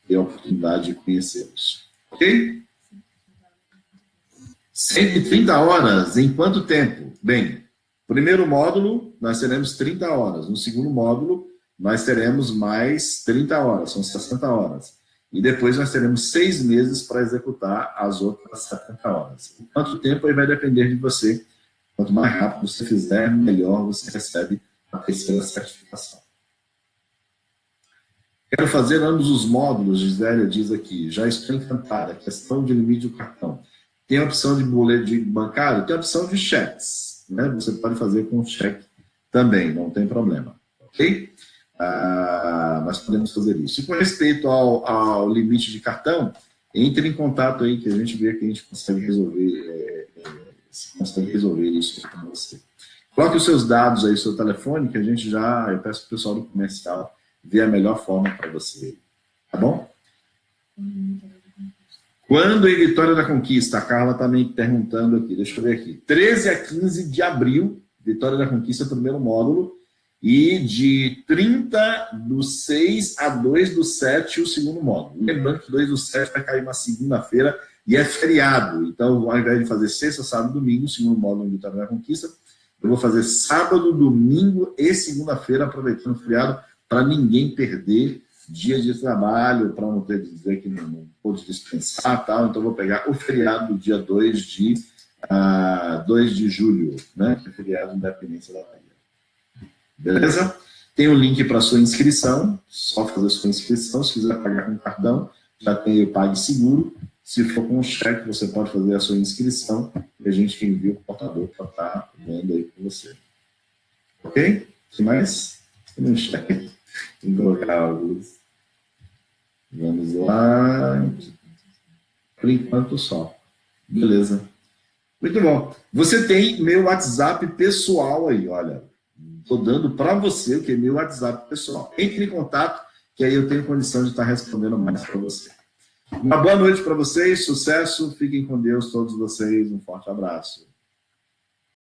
ter a oportunidade de conhecê-los. Ok? 130 horas, em quanto tempo? Bem, primeiro módulo, nós teremos 30 horas. No segundo módulo, nós teremos mais 30 horas, são 60 horas. E depois nós teremos 6 meses para executar as outras 70 horas. Quanto tempo aí vai depender de você. Quanto mais rápido você fizer, melhor você recebe a terceira certificação. Quero fazer ambos os módulos, Gisele diz aqui. Já estou encantada. Questão de limite do cartão. Tem a opção de boleto de bancário? Tem a opção de cheques. Né? Você pode fazer com cheque também, não tem problema. Ok? Nós podemos fazer isso. E com respeito ao limite de cartão, entre em contato aí que a gente vê que a gente consegue resolver isso com você. Coloque os seus dados aí, seu telefone, que a gente eu peço para o pessoal do comercial ver a melhor forma para você. Tá bom? Quando em Vitória da Conquista? A Carla está me perguntando aqui, deixa eu ver aqui. 13 a 15 de abril, Vitória da Conquista, primeiro módulo. E de 30/6 a 2/7, o segundo módulo. Lembrando que 2/7 vai cair uma segunda-feira e é feriado. Então, ao invés de fazer sexta, sábado e domingo, o segundo módulo de Vitória da Conquista, eu vou fazer sábado, domingo e segunda-feira, aproveitando o feriado, para ninguém perder dia de trabalho, para não ter de dizer que não pôde dispensar, tal. Então, eu vou pegar o feriado do dia 2 de julho, né, que é o feriado de independência da Bahia. Beleza? Tem o link para sua inscrição, só fazer sua inscrição. Se quiser pagar com cartão, já tem o PagSeguro. Se for com cheque, você pode fazer a sua inscrição e a gente envia o portador para estar vendo aí com você. Ok? O que mais? Tem um cheque. Vou colocar alguns. Vamos lá. Por enquanto só. Beleza. Muito bom. Você tem meu WhatsApp pessoal aí, olha. Estou dando para você o que é meu WhatsApp pessoal. Entre em contato, que aí eu tenho condição de estar respondendo mais para você. Uma boa noite para vocês, sucesso, fiquem com Deus todos vocês, um forte abraço.